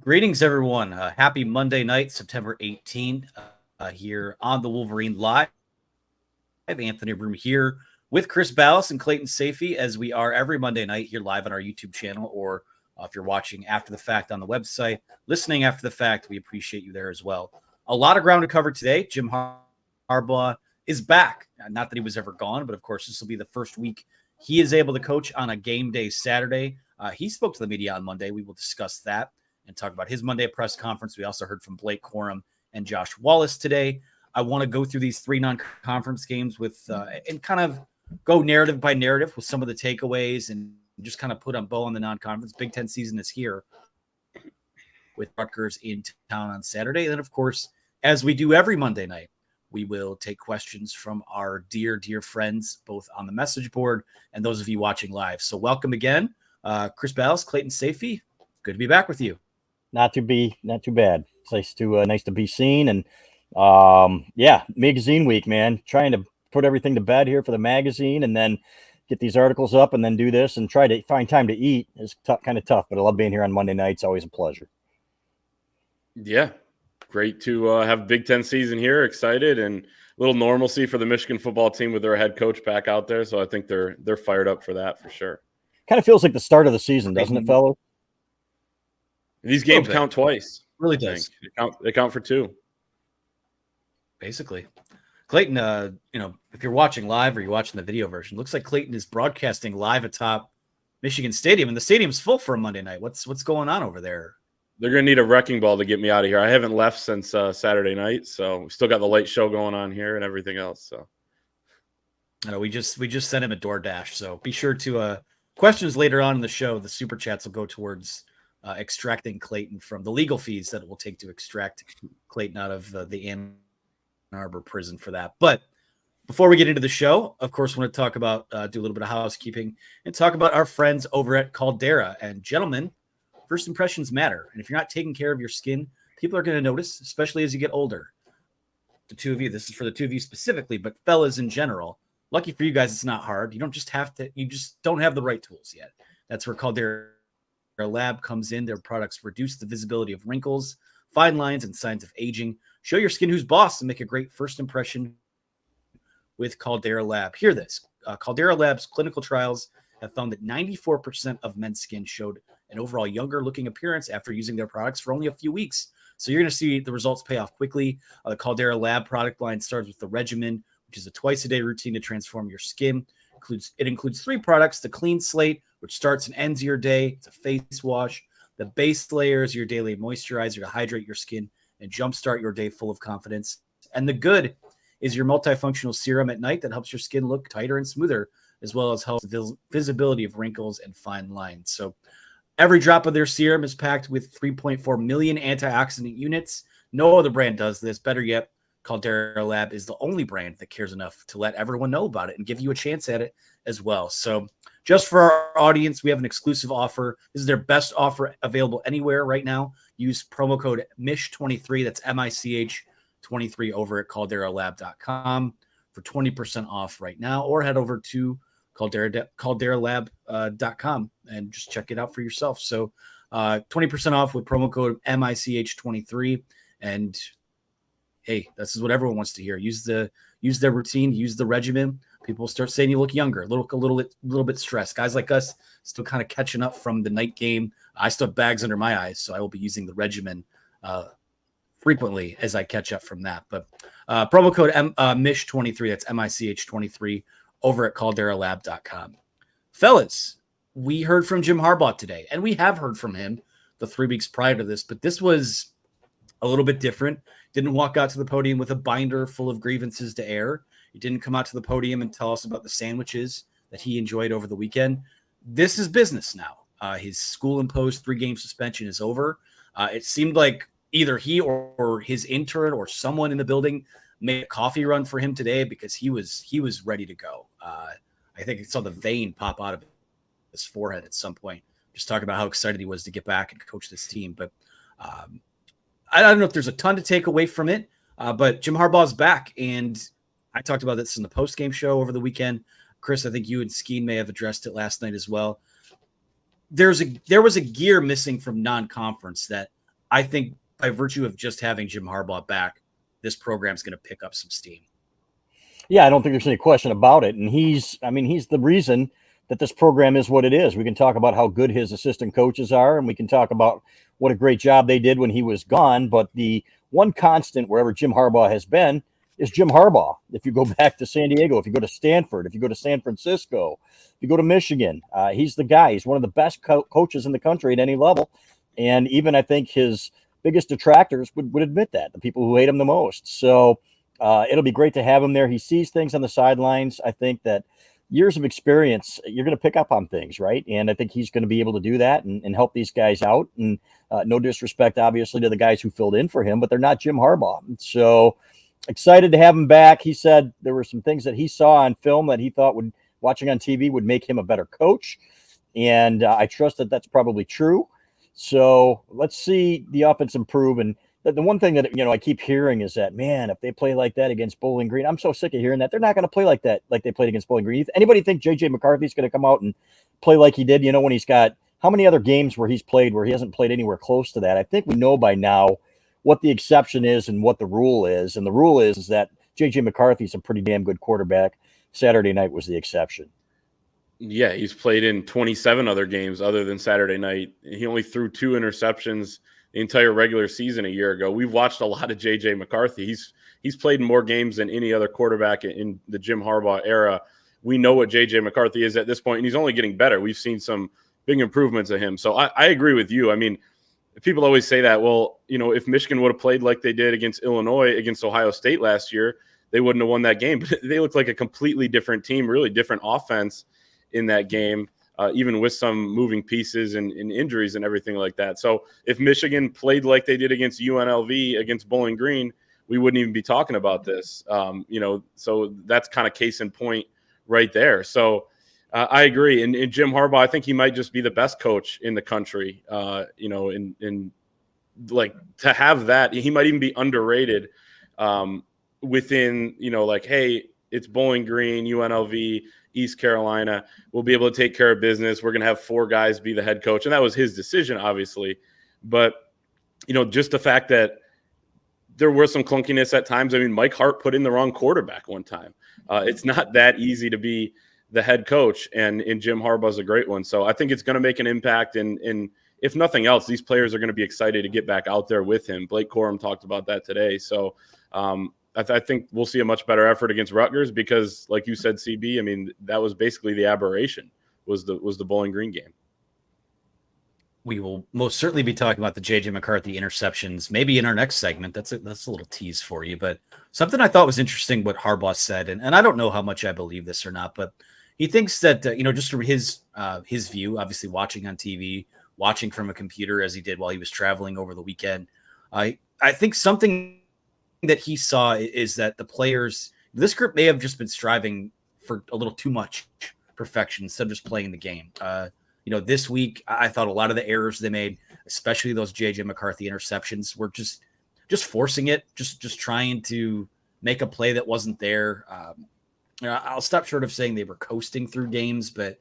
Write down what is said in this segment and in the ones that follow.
Greetings, everyone. Happy Monday night, September 18th, here on the Wolverine Live. Anthony Broom here with Chris Ballas and Clayton Safey, as we are every Monday night here live on our YouTube channel, or if you're watching after the fact on the website, listening after the fact, we appreciate you there as well. A lot of ground to cover today. Jim Harbaugh is back. Not that he was ever gone, but of course, this will be the first week he is able to coach on a game day Saturday. He spoke to the media on Monday. We will discuss that and talk about his Monday press conference. We also heard from Blake Corum and Josh Wallace today. I want to go through these three non-conference games with and kind of go narrative by narrative with some of the takeaways and just kind of put a bow on the non-conference. Big Ten season is here with Rutgers in town on Saturday. And then, of course, as we do every Monday night, we will take questions from our dear, dear friends, both on the message board and those of you watching live. So welcome again, Chris Ballas, Clayton Safey. Good to be back with you. Not too bad. It's nice to be seen. And magazine week, man. Trying to put everything to bed here for the magazine and then get these articles up and then do this and try to find time to eat is kind of tough, but I love being here on Monday nights. Always a pleasure. Yeah. Great to have Big Ten season here. Excited and a little normalcy for the Michigan football team with their head coach back out there. So I think they're fired up for that for sure. Kind of feels like the start of the season, doesn't it, fellas? These games count twice. Really does. They count for two. Basically. Clayton, if you're watching live or you're watching the video version, looks like Clayton is broadcasting live atop Michigan Stadium, and the stadium's full for a Monday night. What's going on over there? They're going to need a wrecking ball to get me out of here. I haven't left since Saturday night, so we still got the late show going on here and everything else. So, we just sent him a DoorDash. So be sure to questions later on in the show. The super chats will go towards extracting Clayton from the legal fees that it will take to extract Clayton out of the Ann Arbor prison for that. But before we get into the show, of course, I want to talk about, do a little bit of housekeeping and talk about our friends over at Caldera. And gentlemen, first impressions matter. And if you're not taking care of your skin, people are going to notice, especially as you get older. The two of you, this is for the two of you specifically, but fellas in general, lucky for you guys, it's not hard. You just don't have the right tools yet. That's where Caldera Lab comes in. Their products reduce the visibility of wrinkles, fine lines, and signs of aging. Show your skin who's boss and make a great first impression with Caldera Lab. Hear this. Caldera Lab's clinical trials have found that 94% of men's skin showed an overall younger looking appearance after using their products for only a few weeks. So you're going to see the results pay off quickly. The Caldera Lab product line starts with the regimen, which is a twice-a-day routine to transform your skin. It includes 3 products: the Clean Slate, which starts and ends your day. It's a face wash. The base layer is your daily moisturizer to hydrate your skin and jumpstart your day full of confidence. And the Good is your multifunctional serum at night that helps your skin look tighter and smoother, as well as helps visibility of wrinkles and fine lines. So every drop of their serum is packed with 3.4 million antioxidant units. No other brand does this. Better yet, Caldera Lab is the only brand that cares enough to let everyone know about it and give you a chance at it as well. So just for our audience, we have an exclusive offer. This is their best offer available anywhere right now. Use promo code MICH23, that's MICH23 over at calderalab.com for 20% off right now, or head over to calderalab.com and just check it out for yourself. So 20% off with promo code MICH23. And hey, this is what everyone wants to hear. Use their routine, use the regimen. People start saying you look younger, a little bit stressed. Guys like us still kind of catching up from the night game. I still have bags under my eyes, so I will be using the regimen frequently as I catch up from that. But promo code MICH23, that's MICH23 over at calderalab.com. Fellas, we heard from Jim Harbaugh today, and we have heard from him the 3 weeks prior to this, but this was a little bit different. Didn't walk out to the podium with a binder full of grievances to air. He didn't come out to the podium and tell us about the sandwiches that he enjoyed over the weekend. This is business now. His school-imposed 3-game suspension is over. It seemed like either he or his intern or someone in the building made a coffee run for him today because he was ready to go. I think I saw the vein pop out of his forehead at some point, just talking about how excited he was to get back and coach this team. But I don't know if there's a ton to take away from it, but Jim Harbaugh's back, and I talked about this in the post-game show over the weekend. Chris, I think you and Skeen may have addressed it last night as well. There was a gear missing from non-conference that I think by virtue of just having Jim Harbaugh back, this program's going to pick up some steam. Yeah, I don't think there's any question about it. And he's the reason that this program is what it is. We can talk about how good his assistant coaches are, and we can talk about what a great job they did when he was gone. But the one constant wherever Jim Harbaugh has been is Jim Harbaugh. If you go back to San Diego, if you go to Stanford, if you go to San Francisco, if you go to Michigan, he's the guy. He's one of the best coaches in the country at any level. And even I think his biggest detractors would admit that, the people who hate him the most. So it'll be great to have him there. He sees things on the sidelines. I think that years of experience, you're going to pick up on things, right? And I think he's going to be able to do that and help these guys out. And no disrespect, obviously, to the guys who filled in for him, but they're not Jim Harbaugh. So excited to have him back. He said there were some things that he saw on film that he thought watching on TV would make him a better coach. And I trust that that's probably true. So let's see the offense improve. And the one thing that, I keep hearing is that, man, if they play like that against Bowling Green, I'm so sick of hearing that. They're not going to play like that, like they played against Bowling Green. Anybody think J.J. McCarthy's going to come out and play like he did, when he's got how many other games where he's played where he hasn't played anywhere close to that? I think we know by now what the exception is and what the rule is. And the rule is that J.J. McCarthy's a pretty damn good quarterback. Saturday night was the exception. Yeah, he's played in 27 other games other than Saturday night. He only threw 2 interceptions the entire regular season a year ago. We've watched a lot of J.J. McCarthy. He's played in more games than any other quarterback in the Jim Harbaugh era. We know what J.J. McCarthy is at this point, and he's only getting better. We've seen some big improvements of him. So I agree with you. I mean, people always say that, well, if Michigan would have played like they did against Illinois, against Ohio State last year, they wouldn't have won that game. But they looked like a completely different team, really different offense in that game, even with some moving pieces and injuries and everything like that. So if Michigan played like they did against UNLV, against Bowling Green, we wouldn't even be talking about this. So that's kind of case in point right there. So I agree. And Jim Harbaugh, I think he might just be the best coach in the country, in like to have that. He might even be underrated within, hey, it's Bowling Green, UNLV, East Carolina. We'll be able to take care of business. We're going to have 4 guys be the head coach. And that was his decision, obviously. But, just the fact that there was some clunkiness at times. I mean, Mike Hart put in the wrong quarterback one time. It's not that easy to be the head coach, and Jim Harbaugh's a great one. So I think it's going to make an impact. And if nothing else, these players are going to be excited to get back out there with him. Blake Corum talked about that today. So I think we'll see a much better effort against Rutgers because, like you said, CB, I mean, that was basically the aberration was the Bowling Green game. We will most certainly be talking about the J.J. McCarthy interceptions, maybe in our next segment. That's a little tease for you. But something I thought was interesting what Harbaugh said, and I don't know how much I believe this or not, but he thinks that, just from his view, obviously watching on TV, watching from a computer as he did while he was traveling over the weekend, I think something that he saw is that the players, this group may have just been striving for a little too much perfection instead of just playing the game. This week, I thought a lot of the errors they made, especially those J.J. McCarthy interceptions, were just forcing it, just trying to make a play that wasn't there. I'll stop short of saying they were coasting through games, but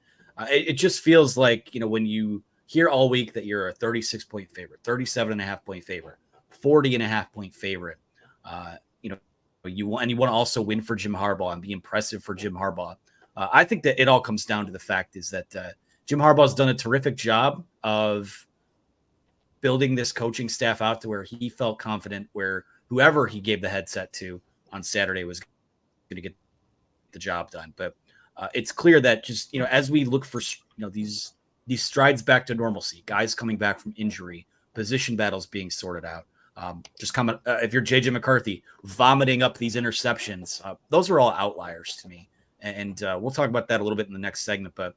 it just feels like, when you hear all week that you're a 36-point favorite, 37.5-point favorite, 40.5-point favorite, you want to also win for Jim Harbaugh and be impressive for Jim Harbaugh. I think that it all comes down to the fact is that Jim Harbaugh's done a terrific job of building this coaching staff out to where he felt confident where whoever he gave the headset to on Saturday was going to get the job done. But it's clear that just, as we look for, these strides back to normalcy, guys coming back from injury, position battles being sorted out, if you're JJ McCarthy vomiting up these interceptions, those are all outliers to me. And we'll talk about that a little bit in the next segment. But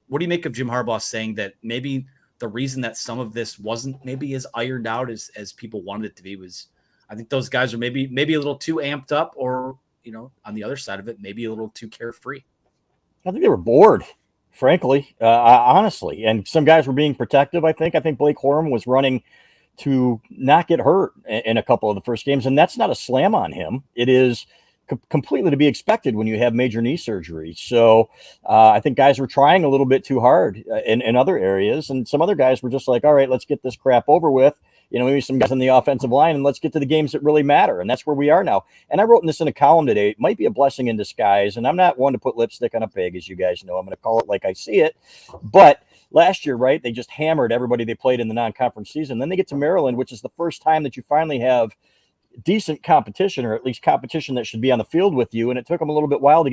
what do you make of Jim Harbaugh saying that maybe the reason that some of this wasn't maybe as ironed out as people wanted it to be was, I think those guys are maybe a little too amped up, or, on the other side of it, maybe a little too carefree. I think they were bored, frankly, honestly. And some guys were being protective, I think. I think Blake Corum was running to not get hurt in a couple of the first games. And that's not a slam on him. It is completely to be expected when you have major knee surgery. So I think guys were trying a little bit too hard in other areas. And some other guys were just like, all right, let's get this crap over with. maybe some guys on the offensive line, and let's get to the games that really matter. And that's where we are now. And I wrote this in a column today. It might be a blessing in disguise. And I'm not one to put lipstick on a pig, as you guys know. I'm going to call it like I see it. But last year, right, they just hammered everybody they played in the non-conference season. Then they get to Maryland, which is the first time that you finally have decent competition, or at least competition that should be on the field with you. And it took them a little while to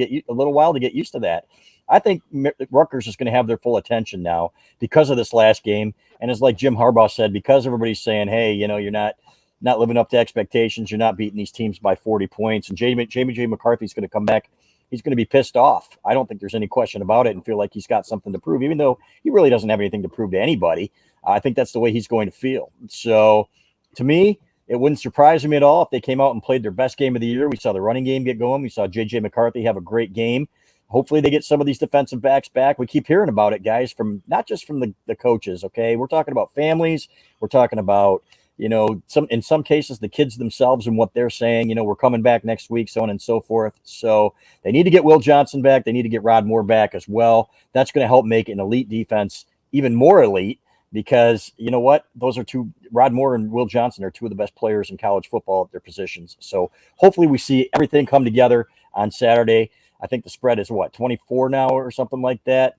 get used to that. I think Rutgers is going to have their full attention now because of this last game. And it's like Jim Harbaugh said, because everybody's saying, hey, you're not living up to expectations. You're not beating these teams by 40 points. And Jamie McCarthy's going to come back. He's going to be pissed off. I don't think there's any question about it, and feel like he's got something to prove, even though he really doesn't have anything to prove to anybody. I think that's the way he's going to feel. So to me, it wouldn't surprise me at all if they came out and played their best game of the year. We saw the running game get going. We saw J.J. McCarthy have a great game. Hopefully they get some of these defensive backs back. We keep hearing about it, guys, from not just from the coaches, okay? We're talking about families. We're talking about, in some cases, the kids themselves and what they're saying. We're coming back next week, so on and so forth. So they need to get Will Johnson back. They need to get Rod Moore back as well. That's going to help make an elite defense even more elite. Because you know what? Those are Rod Moore and Will Johnson are two of the best players in college football at their positions. So hopefully we see everything come together on Saturday. I think the spread is 24 now or something like that.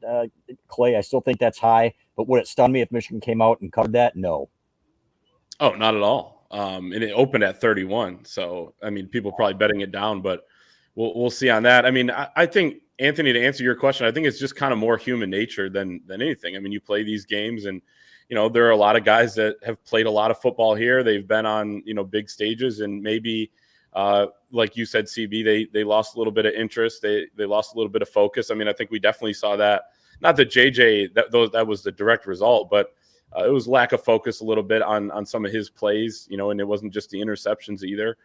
Clay, I still think that's high, but would it stun me if Michigan came out and covered that? No. Oh, not at all. And it opened at 31. So, people probably betting it down, but we'll see on that. I think, Anthony, to answer your question, I think it's just kind of more human nature than anything. You play these games, and there are a lot of guys that have played a lot of football here. They've been on big stages, and maybe like you said, CB, they lost a little bit of interest. They lost a little bit of focus. I think we definitely saw that. Not that JJ that was the direct result, but it was lack of focus a little bit on some of his plays. And it wasn't just the interceptions either.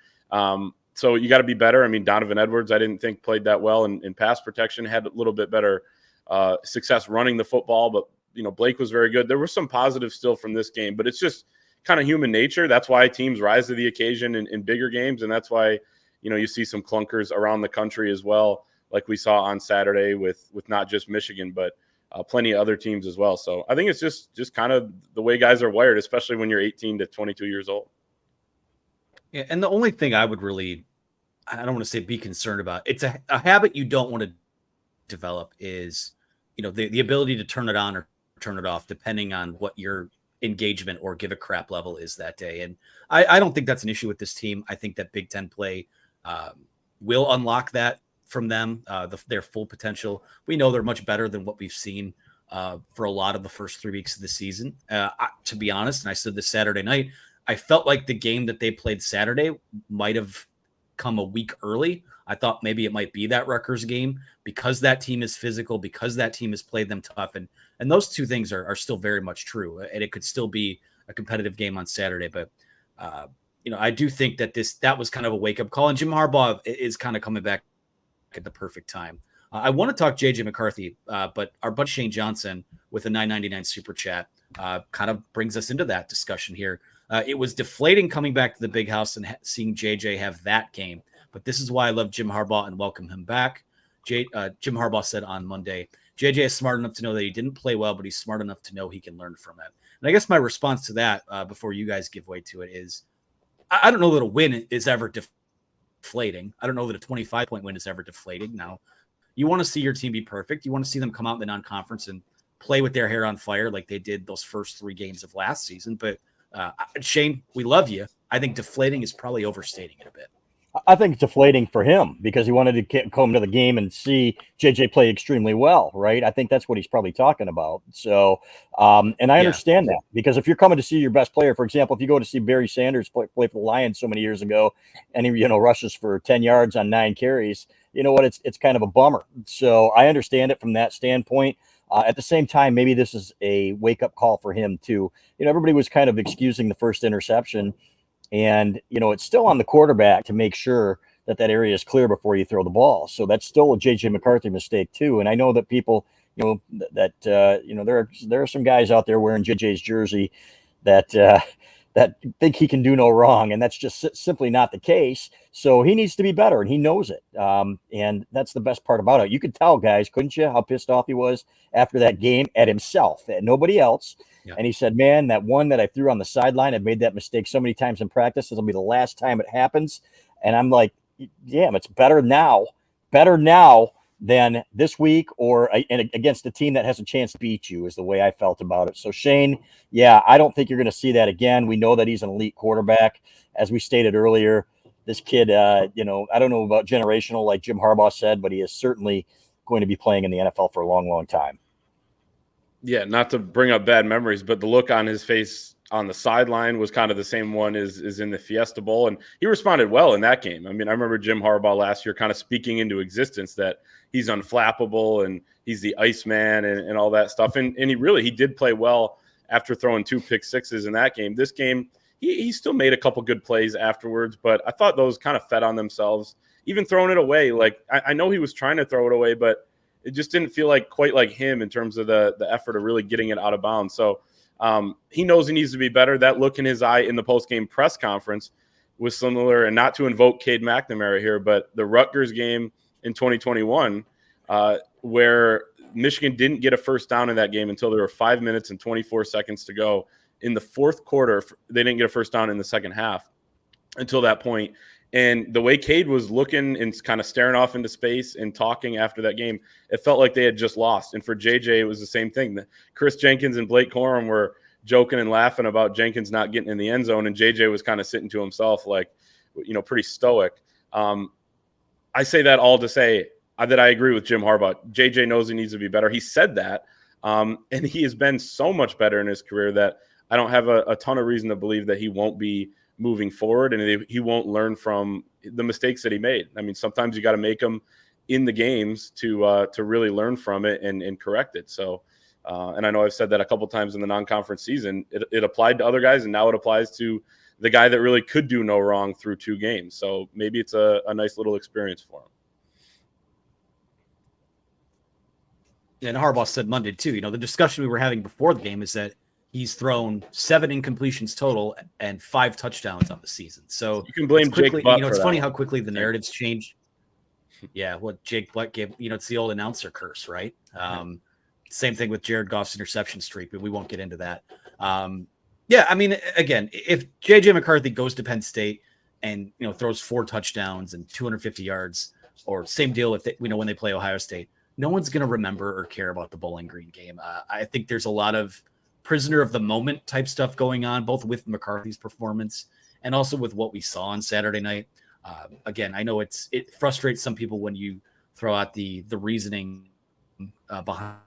So you got to be better. Donovan Edwards, I didn't think played that well in pass protection, had a little bit better success running the football, but Blake was very good. There were some positives still from this game, but it's just kind of human nature. That's why teams rise to the occasion in bigger games. And that's why, you see some clunkers around the country as well, like we saw on Saturday with not just Michigan, but plenty of other teams as well. So I think it's just kind of the way guys are wired, especially when you're 18 to 22 years old. Yeah, and the only thing I would really, I don't want to say be concerned about, it's a habit you don't want to develop is, the ability to turn it on or turn it off, depending on what your engagement or give a crap level is that day. And I don't think that's an issue with this team. I think that Big Ten play will unlock that from them, their full potential. We know they're much better than what we've seen for a lot of the first 3 weeks of the season. To be honest, and I said this Saturday night, I felt like the game that they played Saturday might have come a week early. I thought maybe it might be that Rutgers game because that team is physical, because that team has played them tough. And those two things are still very much true. And it could still be a competitive game on Saturday. But, I do think that was kind of a wake-up call. And Jim Harbaugh is kind of coming back at the perfect time. I want to talk J.J. McCarthy, but our buddy Shane Johnson with a $9.99 super chat kind of brings us into that discussion here. It was deflating coming back to the big house and seeing JJ have that game. But this is why I love Jim Harbaugh and welcome him back. Jim Harbaugh said on Monday, JJ is smart enough to know that he didn't play well, but he's smart enough to know he can learn from it. And I guess my response to that, before you guys give way to it, is I don't know that a win is ever deflating. I don't know that a 25-point win is ever deflating. Now, you want to see your team be perfect. You want to see them come out in the non-conference and play with their hair on fire like they did those first 3 games of last season. But Shane, we love you. I think deflating is probably overstating it a bit. I think it's deflating for him because he wanted to come to the game and see JJ play extremely well, right? I think that's what he's probably talking about. So, and I understand that because if you're coming to see your best player, for example, if you go to see Barry Sanders play for the Lions so many years ago, and he rushes for 10 yards on 9 carries, you know what? It's kind of a bummer. So I understand it from that standpoint. At the same time, maybe this is a wake-up call for him too. Everybody was kind of excusing the first interception. And, it's still on the quarterback to make sure that area is clear before you throw the ball. So that's still a J.J. McCarthy mistake, too. And I know that people, there are some guys out there wearing J.J.'s jersey that think he can do no wrong. And that's just simply not the case. So he needs to be better, and he knows it. And that's the best part about it. You could tell, guys, couldn't you, how pissed off he was after that game at himself, at nobody else. Yeah. And he said, man, that one that I threw on the sideline, I've made that mistake so many times in practice. It'll be the last time it happens. And I'm like, damn, it's better now than this week or against a team that has a chance to beat you is the way I felt about it. So Shane, yeah, I don't think you're going to see that again. We know that he's an elite quarterback. As we stated earlier, this kid, I don't know about generational like Jim Harbaugh said, but he is certainly going to be playing in the NFL for a long, long time. Yeah, not to bring up bad memories, but the look on his face on the sideline was kind of the same one as in the Fiesta Bowl, and he responded well in that game. I mean, I remember Jim Harbaugh last year kind of speaking into existence that he's unflappable and he's the Iceman and all that stuff, and he did play well after throwing 2 pick sixes in that game. This game, he still made a couple good plays afterwards, but I thought those kind of fed on themselves. Even throwing it away, like I know he was trying to throw it away, but it just didn't feel like quite like him in terms of the effort of really getting it out of bounds. So he knows he needs to be better. That look in his eye in the post-game press conference was similar, and not to invoke Cade McNamara here, but the Rutgers game in 2021 where Michigan didn't get a first down in that game until there were 5 minutes and 24 seconds to go. In the fourth quarter, they didn't get a first down in the second half until that point. And the way Cade was looking and kind of staring off into space and talking after that game, it felt like they had just lost. And for JJ, it was the same thing. Chris Jenkins and Blake Corum were joking and laughing about Jenkins not getting in the end zone, and JJ was kind of sitting to himself, like, pretty stoic. I say that all to say that I agree with Jim Harbaugh. JJ knows he needs to be better. He said that, and he has been so much better in his career that I don't have a ton of reason to believe that he won't be moving forward and he won't learn from the mistakes that he made. I mean, sometimes you got to make them in the games to really learn from it and correct it. So, and I know I've said that a couple times in the non-conference season. It applied to other guys, and now it applies to the guy that really could do no wrong through 2 games. So maybe it's a nice little experience for him. And Harbaugh said Monday too, the discussion we were having before the game is that he's thrown 7 incompletions total and 5 touchdowns on the season. So you can blame Jake Butt. It's funny how quickly the narratives change. Yeah, what Jake Butt gave, it's the old announcer curse, right? Same thing with Jared Goff's interception streak, but we won't get into that. Yeah, I mean, again, if JJ McCarthy goes to Penn State and throws 4 touchdowns and 250 yards, or same deal if they, when they play Ohio State, no one's going to remember or care about the Bowling Green game. I think there's a lot of prisoner of the moment type stuff going on, both with McCarthy's performance and also with what we saw on Saturday night. Again, I know it frustrates some people when you throw out the reasoning behind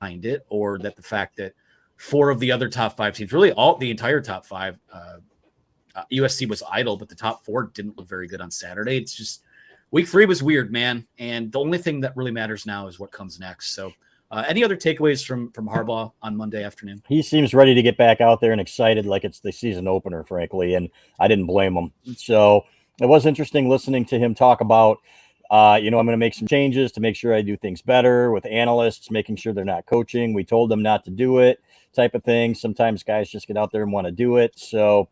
it, or that the fact that 4 of the other top 5 teams, really the entire top 5, USC was idle, but the top 4 didn't look very good on Saturday. It's just week 3 was weird, man. And the only thing that really matters now is what comes next. So any other takeaways from Harbaugh on Monday afternoon? He seems ready to get back out there and excited like it's the season opener, frankly, and I didn't blame him. So it was interesting listening to him talk about, I'm going to make some changes to make sure I do things better with analysts, making sure they're not coaching. We told them not to do it, type of thing. Sometimes guys just get out there and want to do it. So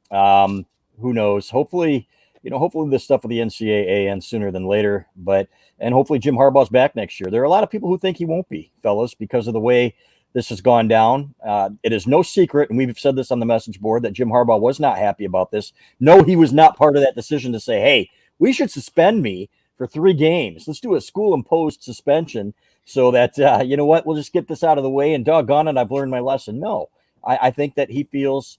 who knows? Hopefully this stuff with the NCAA ends sooner than later, and hopefully Jim Harbaugh's back next year. There are a lot of people who think he won't be, fellas, because of the way this has gone down. It is no secret, and we've said this on the message board, that Jim Harbaugh was not happy about this. No, he was not part of that decision to say, hey, we should suspend me for 3 games. Let's do a school-imposed suspension so that, we'll just get this out of the way, and doggone it, I've learned my lesson. No, I think that he feels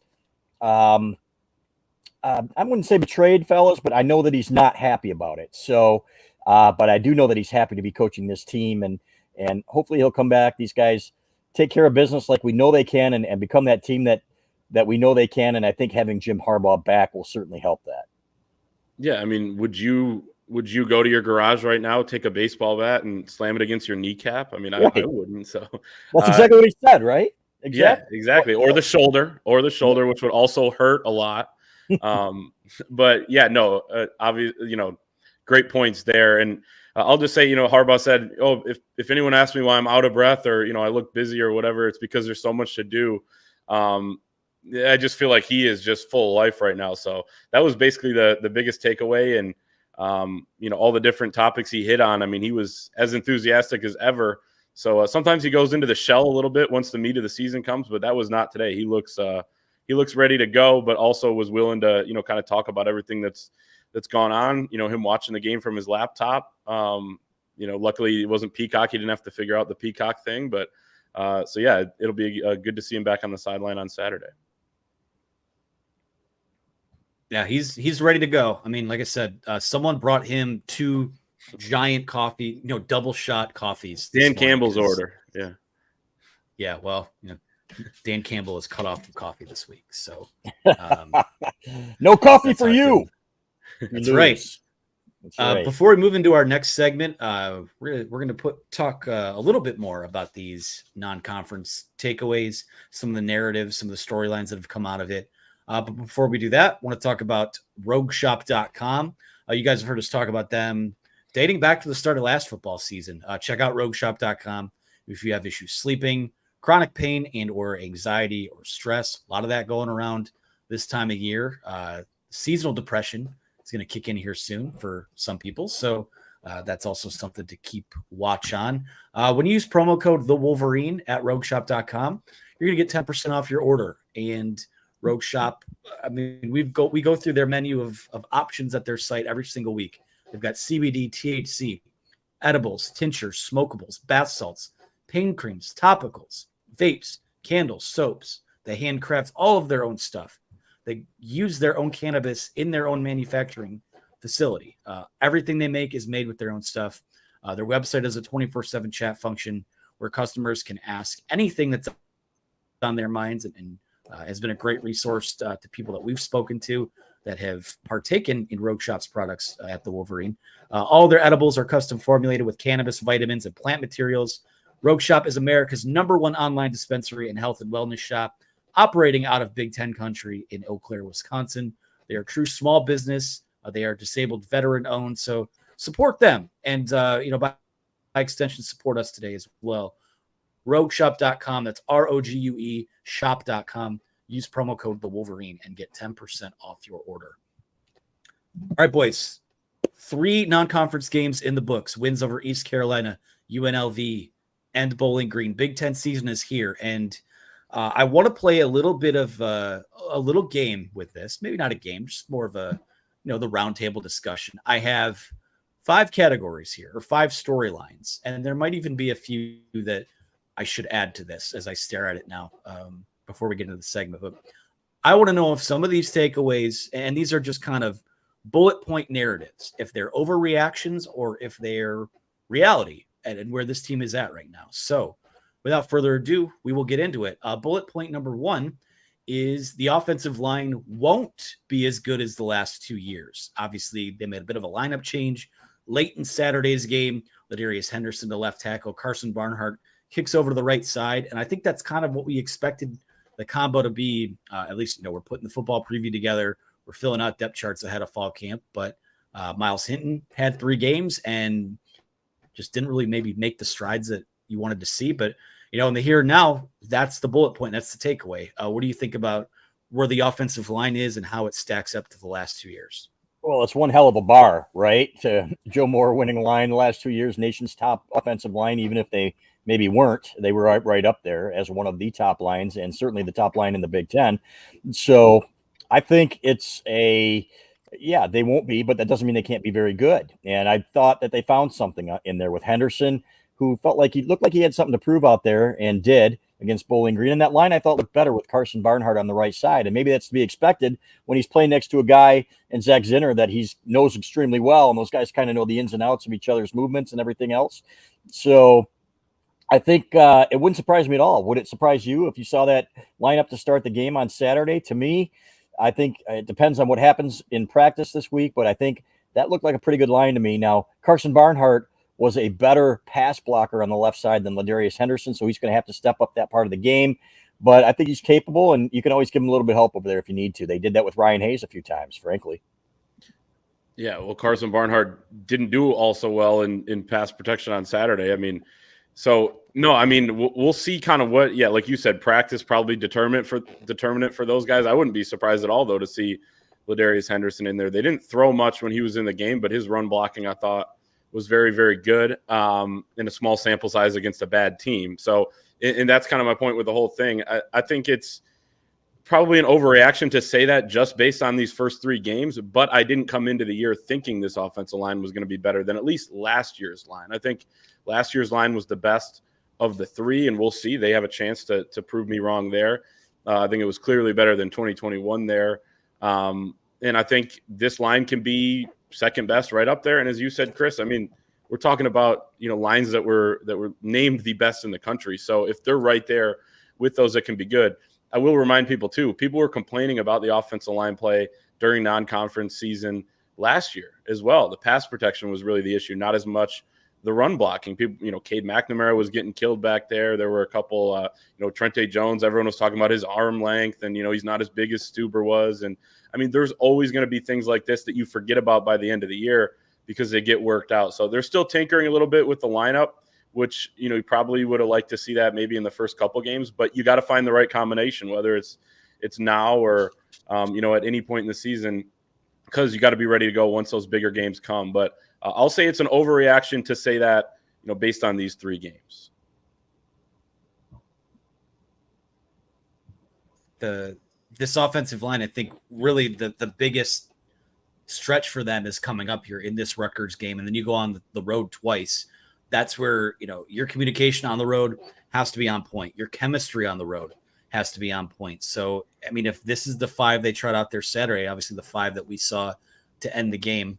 I wouldn't say betrayed, fellas, but I know that he's not happy about it. So, but I do know that he's happy to be coaching this team, and hopefully he'll come back. These guys take care of business like we know they can, and become that team that we know they can. And I think having Jim Harbaugh back will certainly help that. Yeah. I mean, would you go to your garage right now, take a baseball bat and slam it against your kneecap? I mean, right. I wouldn't. So that's exactly what he said, right? Exactly. Yeah, exactly. Or the shoulder, which would also hurt a lot. But yeah, no, obviously, great points there. And I'll just say, Harbaugh said, oh, if anyone asks me why I'm out of breath or, I look busy or whatever, it's because there's so much to do. I just feel like he is just full of life right now. So that was basically the biggest takeaway. And, all the different topics he hit on. I mean, he was as enthusiastic as ever So sometimes he goes into the shell a little bit once the meat of the season comes, but that was not today. He looks ready to go, but also was willing to, kind of talk about everything that's gone on. Him watching the game from his laptop. Luckily it wasn't Peacock. He didn't have to figure out the Peacock thing, but so yeah, it'll be good to see him back on the sideline on Saturday. Yeah, he's ready to go. I mean, like I said, someone brought him 2 giant coffee, double shot coffees. Dan Campbell's order. Yeah. Yeah. Well, Dan Campbell is cut off from coffee this week. So no coffee for you. That's right. That's right. Before we move into our next segment, we're going to talk a little bit more about these non-conference takeaways, some of the narratives, some of the storylines that have come out of it. But before we do that, I want to talk about rogueshop.com. You guys have heard us talk about them dating back to the start of last football season. Check out rogueshop.com if you have issues sleeping, chronic pain, and or anxiety or stress. A lot of that going around this time of year. Seasonal depression is going to kick in here soon for some people. So that's also something to keep watch on. When you use promo code The Wolverine at rogueshop.com, you're going to get 10% off your order. And Rogue Shop, I mean, we go through their menu of options at their site every single week. They've got CBD, THC, edibles, tinctures, smokables, bath salts, pain creams, topicals, vapes, candles, soaps. They handcraft all of their own stuff. They use their own cannabis in their own manufacturing facility. Everything they make is made with their own stuff. Their website has a 24/7 chat function where customers can ask anything that's on their minds, and has been a great resource to people that we've spoken to that have partaken in Rogue Shop's products at the Wolverine. All their edibles are custom formulated with cannabis, vitamins, and plant materials. Rogue Shop is America's #1 online dispensary and health and wellness shop, operating out of Big Ten country in Eau Claire, Wisconsin. They are a true small business. They are disabled veteran owned. So support them. And, by extension, support us today as well. rogueshop.com. That's ROGUE shop.com. Use promo code The Wolverine and get 10% off your order. All right, boys. 3 non-conference games in the books. Wins over East Carolina, UNLV, and Bowling Green. Big Ten season is here. And I want to play a little bit of a little game with this. Maybe not a game, just more of a, the roundtable discussion. I have 5 categories here, or 5 storylines. And there might even be a few that I should add to this as I stare at it now before we get into the segment. But I want to know if some of these takeaways, and these are just kind of bullet point narratives, if they're overreactions or if they're reality and where this team is at right now. So without further ado, we will get into it. Bullet point number 1 is the offensive line won't be as good as the last 2 years. Obviously, they made a bit of a lineup change late in Saturday's game. Ladarius Henderson to left tackle, Carson Barnhart kicks over to the right side. And I think that's kind of what we expected the combo to be. At least, we're putting the football preview together. We're filling out depth charts ahead of fall camp. But Miles Hinton had 3 games and just didn't really maybe make the strides that you wanted to see. But, in the here and now, that's the bullet point. That's the takeaway. What do you think about where the offensive line is and how it stacks up to the last 2 years? Well, it's one hell of a bar, right? To Joe Moore winning line the last 2 years, nation's top offensive line, even if they maybe weren't, they were right up there as one of the top lines and certainly the top line in the Big Ten. So I think it's they won't be, but that doesn't mean they can't be very good. And I thought that they found something in there with Henderson, who felt like he looked like he had something to prove out there and did against Bowling Green. And that line I thought looked better with Carson Barnhart on the right side. And maybe that's to be expected when he's playing next to a guy in Zach Zinner that he knows extremely well. And those guys kind of know the ins and outs of each other's movements and everything else. So I think it wouldn't surprise me at all. Would it surprise you if you saw that lineup to start the game on Saturday? To me, I think it depends on what happens in practice this week, but I think that looked like a pretty good line to me. Now, Carson Barnhart was a better pass blocker on the left side than Ladarius Henderson, so he's going to have to step up that part of the game. But I think he's capable, and you can always give him a little bit of help over there if you need to. They did that with Ryan Hayes a few times, frankly. Yeah, well, Carson Barnhart didn't do also well in pass protection on Saturday. I mean, we'll see kind of what, like you said, practice probably determinant for those guys. I wouldn't be surprised at all, though, to see Ladarius Henderson in there. They didn't throw much when he was in the game, but his run blocking, I thought, was very, very good in a small sample size against a bad team. So, and that's kind of my point with the whole thing. I think it's probably an overreaction to say that just based on these first 3 games, but I didn't come into the year thinking this offensive line was going to be better than at least last year's line. I think last year's line was the best of the 3, and we'll see. They have a chance to prove me wrong there. I think it was clearly better than 2021 there. And I think this line can be second best right up there. And as you said, Chris, I mean, we're talking about, lines that were named the best in the country. So if they're right there with those, that can be good. I will remind people too, people were complaining about the offensive line play during non-conference season last year as well. The pass protection was really the issue, not as much the run blocking. People, Cade McNamara was getting killed back there. There were a couple, Trente Jones, everyone was talking about his arm length and, he's not as big as Stuber was. And I mean, there's always going to be things like this that you forget about by the end of the year because they get worked out. So they're still tinkering a little bit with the lineup, which, you probably would have liked to see that maybe in the first couple games, but you got to find the right combination, whether it's now or, at any point in the season, because you got to be ready to go once those bigger games come. But I'll say it's an overreaction to say that, based on these 3 games. This offensive line, I think really the biggest stretch for them is coming up here in this Rutgers game. And then you go on the road twice. That's where, your communication on the road has to be on point. Your chemistry on the road has to be on point. So, I mean, if this is the 5 they tried out there Saturday, obviously the 5 that we saw to end the game,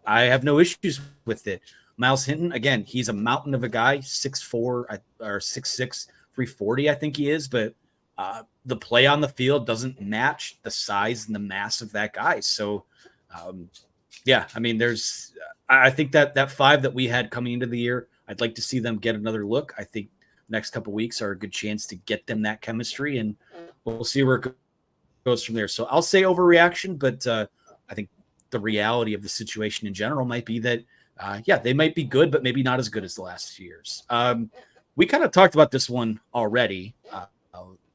I have no issues with it. Miles Hinton, again, he's a mountain of a guy, 6'4" or 6'6", 340, I think he is. But the play on the field doesn't match the size and the mass of that guy. So, yeah, I mean, I think that 5 that we had coming into the year, I'd like to see them get another look. I think next couple of weeks are a good chance to get them that chemistry, and we'll see where it goes from there. So I'll say overreaction, but I think the reality of the situation in general might be that, they might be good, but maybe not as good as the last few years. We kind of talked about this one already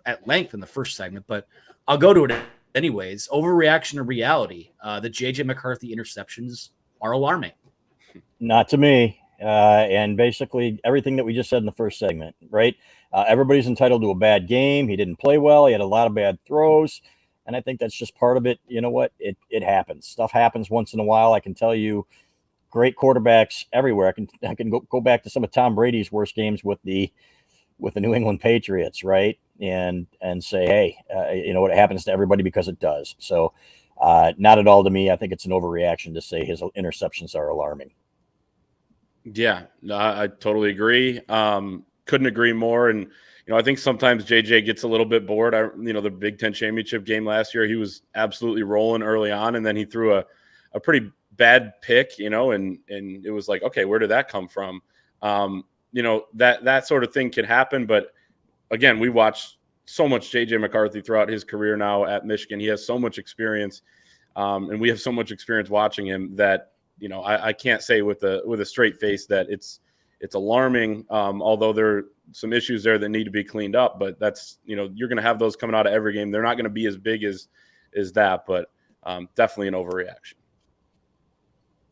at length in the first segment, but I'll go to it anyways. Overreaction to reality. The JJ McCarthy interceptions are alarming. Not to me. And basically everything that we just said in the first segment, right? Everybody's entitled to a bad game. He didn't play well. He had a lot of bad throws. And I think that's just part of it. You know what? It happens. Stuff happens once in a while. I can tell you great quarterbacks everywhere. I can go back to some of Tom Brady's worst games with the New England Patriots, right? And say, hey, it happens to everybody because it does. So not at all to me. I think it's an overreaction to say his interceptions are alarming. Yeah, no, I totally agree. Couldn't agree more. And, I think sometimes JJ gets a little bit bored. The Big Ten championship game last year, he was absolutely rolling early on, and then he threw a pretty bad pick, and it was like, okay, where did that come from? That sort of thing can happen. But again, we watched so much JJ McCarthy throughout his career now at Michigan. He has so much experience, and we have so much experience watching him that, I can't say with a straight face that it's alarming, although there are some issues there that need to be cleaned up. But that's, you're going to have those coming out of every game. They're not going to be as big as that, but definitely an overreaction.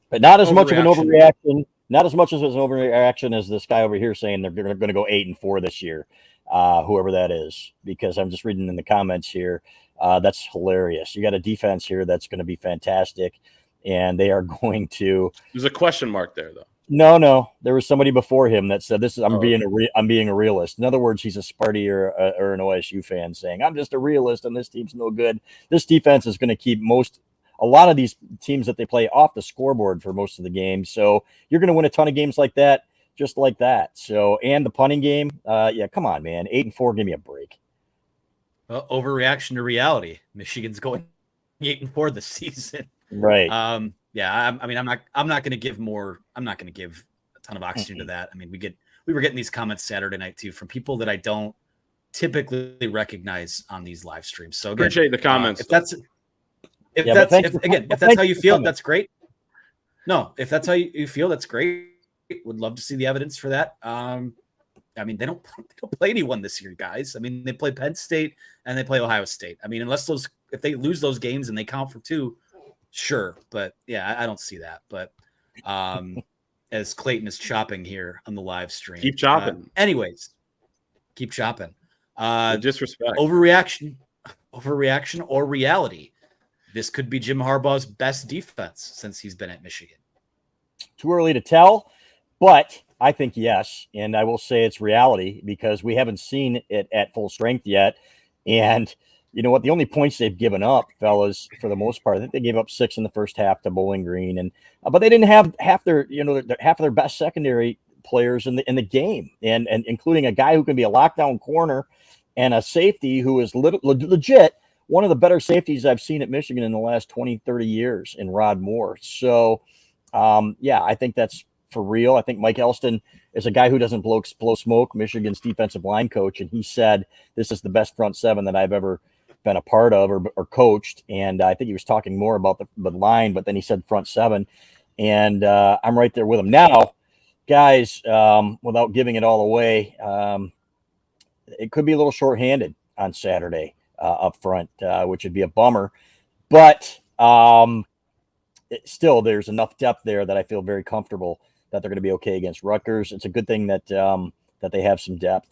But not as much of an overreaction. Not as much as an overreaction as this guy over here saying they're going to go 8-4 this year, whoever that is. Because I'm just reading in the comments here. That's hilarious. You got a defense here that's going to be fantastic, and they are going to. There's a question mark there, though. No. There was somebody before him that said, "This is I'm being a realist." In other words, he's a Sparty or an OSU fan saying, "I'm just a realist, and this team's no good." This defense is going to keep a lot of these teams that they play off the scoreboard for most of the game. So you're going to win a ton of games like that, just like that. So, and the punting game, come on, man, 8-4, give me a break. Well, overreaction to reality. Michigan's going 8-4 this season. Right. I'm not going to give a ton of oxygen to that. I mean, we were getting these comments Saturday night too from people that I don't typically recognize on these live streams. So again, appreciate the comments. If that's how you feel, that's great. No, if that's how you feel, that's great. Would love to see the evidence for that. I mean, they don't play anyone this year, guys. I mean, they play Penn State and they play Ohio State. I mean, if they lose those games and they count for 2, sure. But yeah, I don't see that. But as Clayton is chopping here on the live stream. Keep chopping. Anyways, keep chopping. No disrespect. Overreaction or reality. This could be Jim Harbaugh's best defense since he's been at Michigan. Too early to tell, but I think yes. And I will say it's reality because we haven't seen it at full strength yet. And you know what? The only points they've given up, fellas, for the most part, I think they gave up 6 in the first half to Bowling Green, and but they didn't have half their half of their best secondary players in the game, and including a guy who can be a lockdown corner and a safety who is legit one of the better safeties I've seen at Michigan in the last 20, 30 years in Rod Moore. So, yeah, I think that's for real. I think Mike Elston is a guy who doesn't blow smoke, Michigan's defensive line coach, and he said this is the best front seven that I've ever been a part of or coached. And I think he was talking more about the line, but then he said front seven, and I'm right there with him. Now, guys, without giving it all away, it could be a little shorthanded on Saturday up front, which would be a bummer. But still, there's enough depth there that I feel very comfortable that they're going to be okay against Rutgers. It's a good thing that that they have some depth,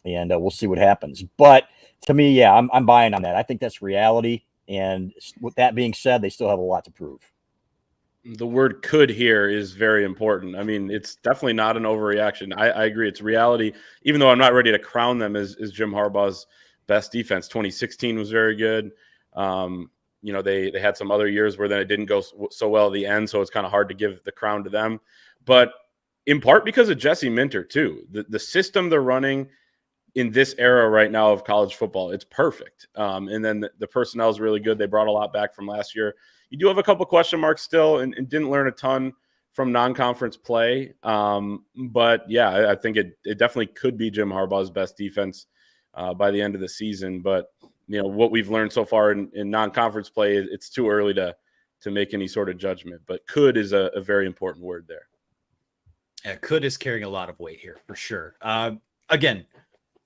and we'll see what happens. But to me, yeah, I'm buying on that. I think that's reality. And with that being said, they still have a lot to prove. The word could here is very important. I mean, it's definitely not an overreaction. I agree. It's reality, even though I'm not ready to crown them as Jim Harbaugh's best defense. 2016 was very good. You know, they had some other years where then it didn't go so well at the end, so it's kind of hard to give the crown to them. But in part because of Jesse Minter, too. The system they're running in this era right now of college football, it's perfect. And then the personnel is really good. They brought a lot back from last year. You do have a couple question marks still and didn't learn a ton from non-conference play. But, yeah, I think it definitely could be Jim Harbaugh's best defense by the end of the season. But, you know, what we've learned so far in non-conference play, it's too early to make any sort of judgment. But could is a very important word there. Yeah, could is carrying a lot of weight here for sure. Again,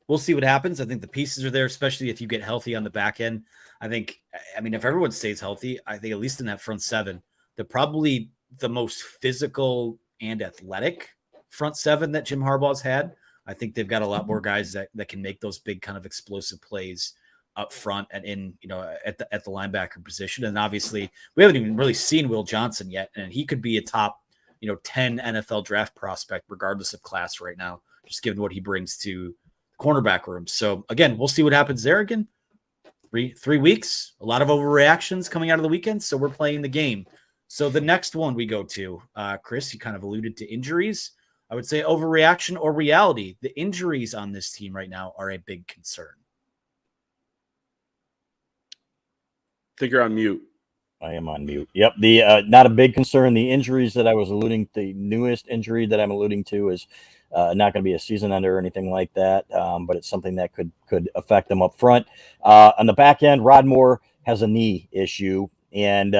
we'll see what happens. I think the pieces are there, especially if you get healthy on the back end. I mean, if everyone stays healthy, I think at least in that front seven, they're probably the most physical and athletic front seven that Jim Harbaugh's had. I think they've got a lot more guys that can make those big kind of explosive plays up front and in, you know, at the linebacker position. And obviously we haven't even really seen Will Johnson yet. And he could be a top, 10 NFL draft prospect, regardless of class right now, just given what he brings to the cornerback room. So again, we'll see what happens there. Again, three weeks, a lot of overreactions coming out of the weekend. So we're playing the game. So the next one we go to, Chris, you kind of alluded to injuries. I would say overreaction or reality. The injuries on this team right now are a big concern. I think you're on mute. I am on mute. Yep. The not a big concern. The injuries that I was alluding, the newest injury that I'm alluding to is not going to be a season ender or anything like that. But it's something that could affect them up front. On the back end, Rod Moore has a knee issue, and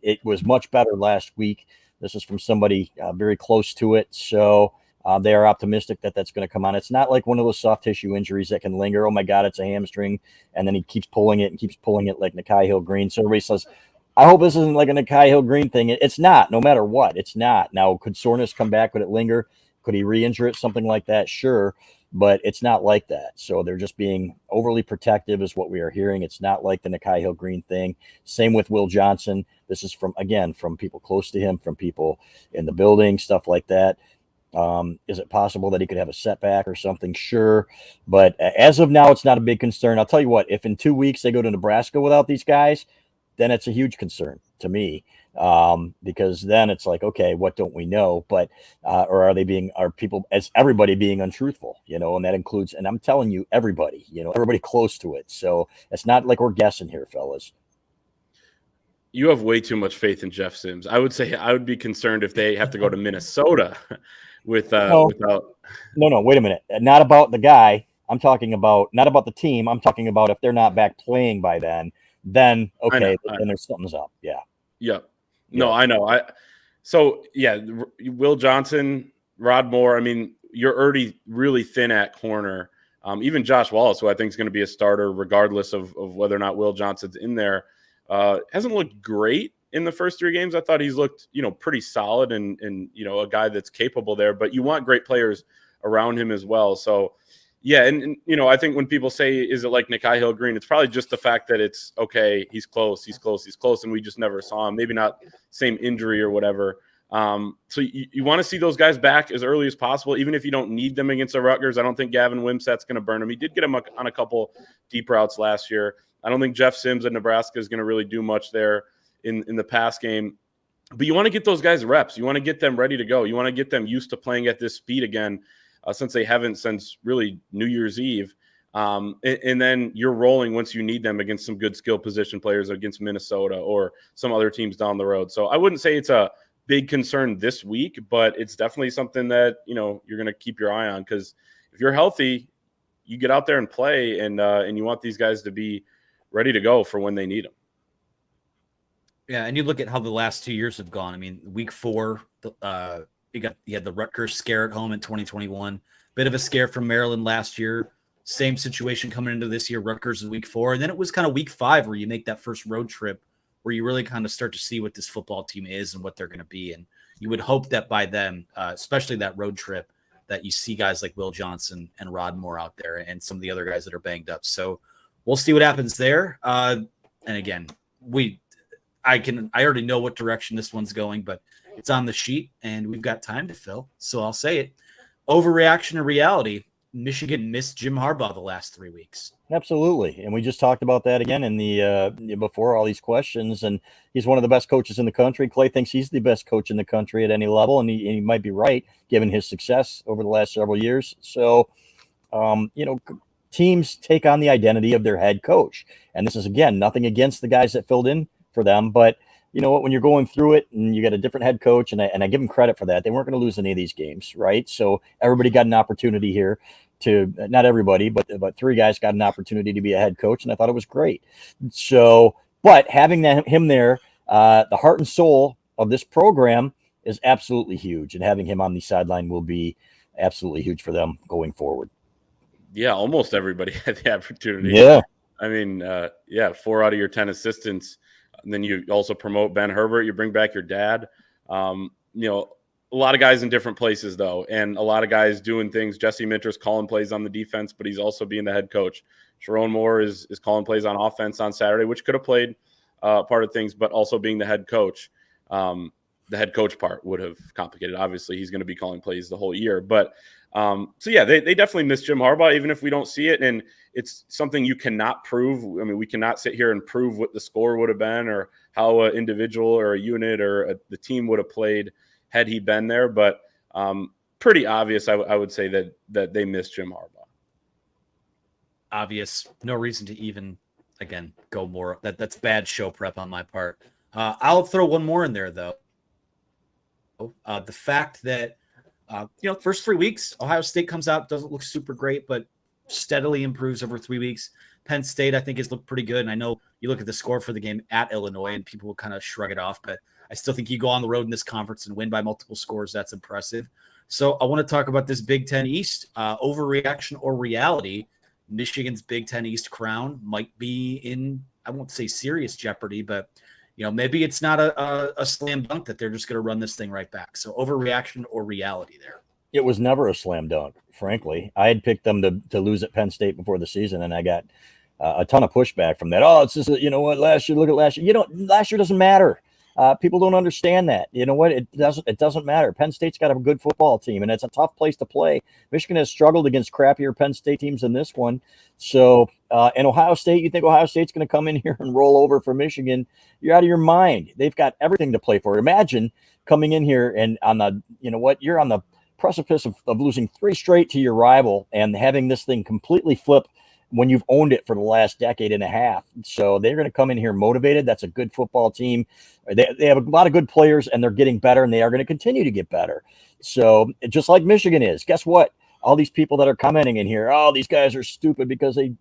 it was much better last week. This is from somebody very close to it. So they are optimistic that that's going to come on. It's not like one of those soft tissue injuries that can linger. Oh my God, it's a hamstring. And then he keeps pulling it like Nakai Hill-Green. So everybody says, I hope this isn't like a Nakai Hill-Green thing. It's not, no matter what. It's not. Now, could soreness come back? Could it linger? Could he re-injure it? Something like that? Sure. But it's not like that. So they're just being overly protective is what we are hearing. It's not like the Nakai Hill-Green thing. Same with Will Johnson. This is from people close to him, from people in the building, stuff like that. Is it possible that he could have a setback or something? Sure. But as of now, it's not a big concern. I'll tell you what, if in 2 weeks they go to Nebraska without these guys, then it's a huge concern to me. Because then it's like, okay, what don't we know? But or are people, as everybody, being untruthful, and that includes, and I'm telling you, everybody, everybody close to it. So it's not like we're guessing here, fellas. You have way too much faith in Jeff Sims. I would say I would be concerned if they have to go to Minnesota without. No, wait a minute. Not about the guy. I'm talking about, not about the team. I'm talking about if they're not back playing by then okay, then there's something's up. Yeah. Yep. No, I know. So Will Johnson, Rod Moore. I mean, you're already really thin at corner. Even Josh Wallace, who I think is going to be a starter, regardless of whether or not Will Johnson's in there, hasn't looked great. in the first 3 games. I thought he's looked, pretty solid and a guy that's capable there. But you want great players around him as well. So, yeah, and I think when people say, is it like Nikhai Hill-Green, it's probably just the fact that it's, okay, he's close, and we just never saw him. Maybe not same injury or whatever. So you want to see those guys back as early as possible, even if you don't need them against the Rutgers. I don't think Gavin Wimsatt's going to burn him. He did get him on a couple deep routes last year. I don't think Jeff Sims at Nebraska is going to really do much there in the pass game. But you want to get those guys reps. You want to get them ready to go. You want to get them used to playing at this speed again, since they haven't since really New Year's Eve. And then you're rolling once you need them against some good skill position players against Minnesota or some other teams down the road. So I wouldn't say it's a big concern this week, but it's definitely something that, you're going to keep your eye on, because if you're healthy, you get out there and play, and you want these guys to be ready to go for when they need them. Yeah, and you look at how the last 2 years have gone. I mean, week 4, you had the Rutgers scare at home in 2021, bit of a scare from Maryland last year. Same situation coming into this year, Rutgers in week 4, and then it was kind of week 5 where you make that first road trip, where you really kind of start to see what this football team is and what they're going to be. And you would hope that by then, especially that road trip, that you see guys like Will Johnson and Rod Moore out there and some of the other guys that are banged up. So we'll see what happens there. And again, I already know what direction this one's going, but it's on the sheet and we've got time to fill. So I'll say it. Overreaction to reality. Michigan missed Jim Harbaugh the last 3 weeks. Absolutely. And we just talked about that again in the before all these questions. And he's one of the best coaches in the country. Clay thinks he's the best coach in the country at any level. And he might be right, given his success over the last several years. So, teams take on the identity of their head coach. And this is, again, nothing against the guys that filled in for them. But you know what, when you're going through it and you got a different head coach, and I give them credit for that, they weren't going to lose any of these games, right? So everybody got an opportunity here to, not everybody, but 3 guys got an opportunity to be a head coach, and I thought it was great. So, but having him there, the heart and soul of this program is absolutely huge, and having him on the sideline will be absolutely huge for them going forward. Yeah, almost everybody had the opportunity. Yeah. I mean, 4 out of your 10 assistants. And then you also promote Ben Herbert. You bring back your dad. A lot of guys in different places, though, and a lot of guys doing things. Jesse Minter's calling plays on the defense, but he's also being the head coach. Sharon Moore is calling plays on offense on Saturday, which could have played part of things, but also being the head coach. The head coach part would have complicated. Obviously, he's going to be calling plays the whole year. But they definitely miss Jim Harbaugh, even if we don't see it. And it's something you cannot prove. I mean, we cannot sit here and prove what the score would have been or how an individual or a unit or the team would have played had he been there. But pretty obvious, I would say that they miss Jim Harbaugh. Obvious. No reason to even, again, go more. That's bad show prep on my part. I'll throw one more in there, though. The fact that, first 3 weeks, Ohio State comes out, doesn't look super great, but steadily improves over 3 weeks. Penn State, I think, has looked pretty good. And I know you look at the score for the game at Illinois and people will kind of shrug it off, but I still think you go on the road in this conference and win by multiple scores. That's impressive. So I want to talk about this Big Ten East. Overreaction or reality. Michigan's Big Ten East crown might be in, I won't say serious jeopardy, but maybe it's not a slam dunk that they're just going to run this thing right back. So overreaction or reality there. It was never a slam dunk, frankly. I had picked them to lose at Penn State before the season, and I got a ton of pushback from that. Oh, it's just, last year, look at last year. Last year doesn't matter. People don't understand that. You know what? It doesn't matter. Penn State's got a good football team, and it's a tough place to play. Michigan has struggled against crappier Penn State teams than this one. So, and Ohio State, you think Ohio State's going to come in here and roll over for Michigan? You're out of your mind. They've got everything to play for. Imagine coming in here and you're on the precipice of losing 3 straight to your rival and having this thing completely flip when you've owned it for the last decade and a half. So they're going to come in here motivated. That's a good football team. They have a lot of good players, and they're getting better, and they are going to continue to get better. So just like Michigan is, guess what? All these people that are commenting in here, oh, these guys are stupid because they,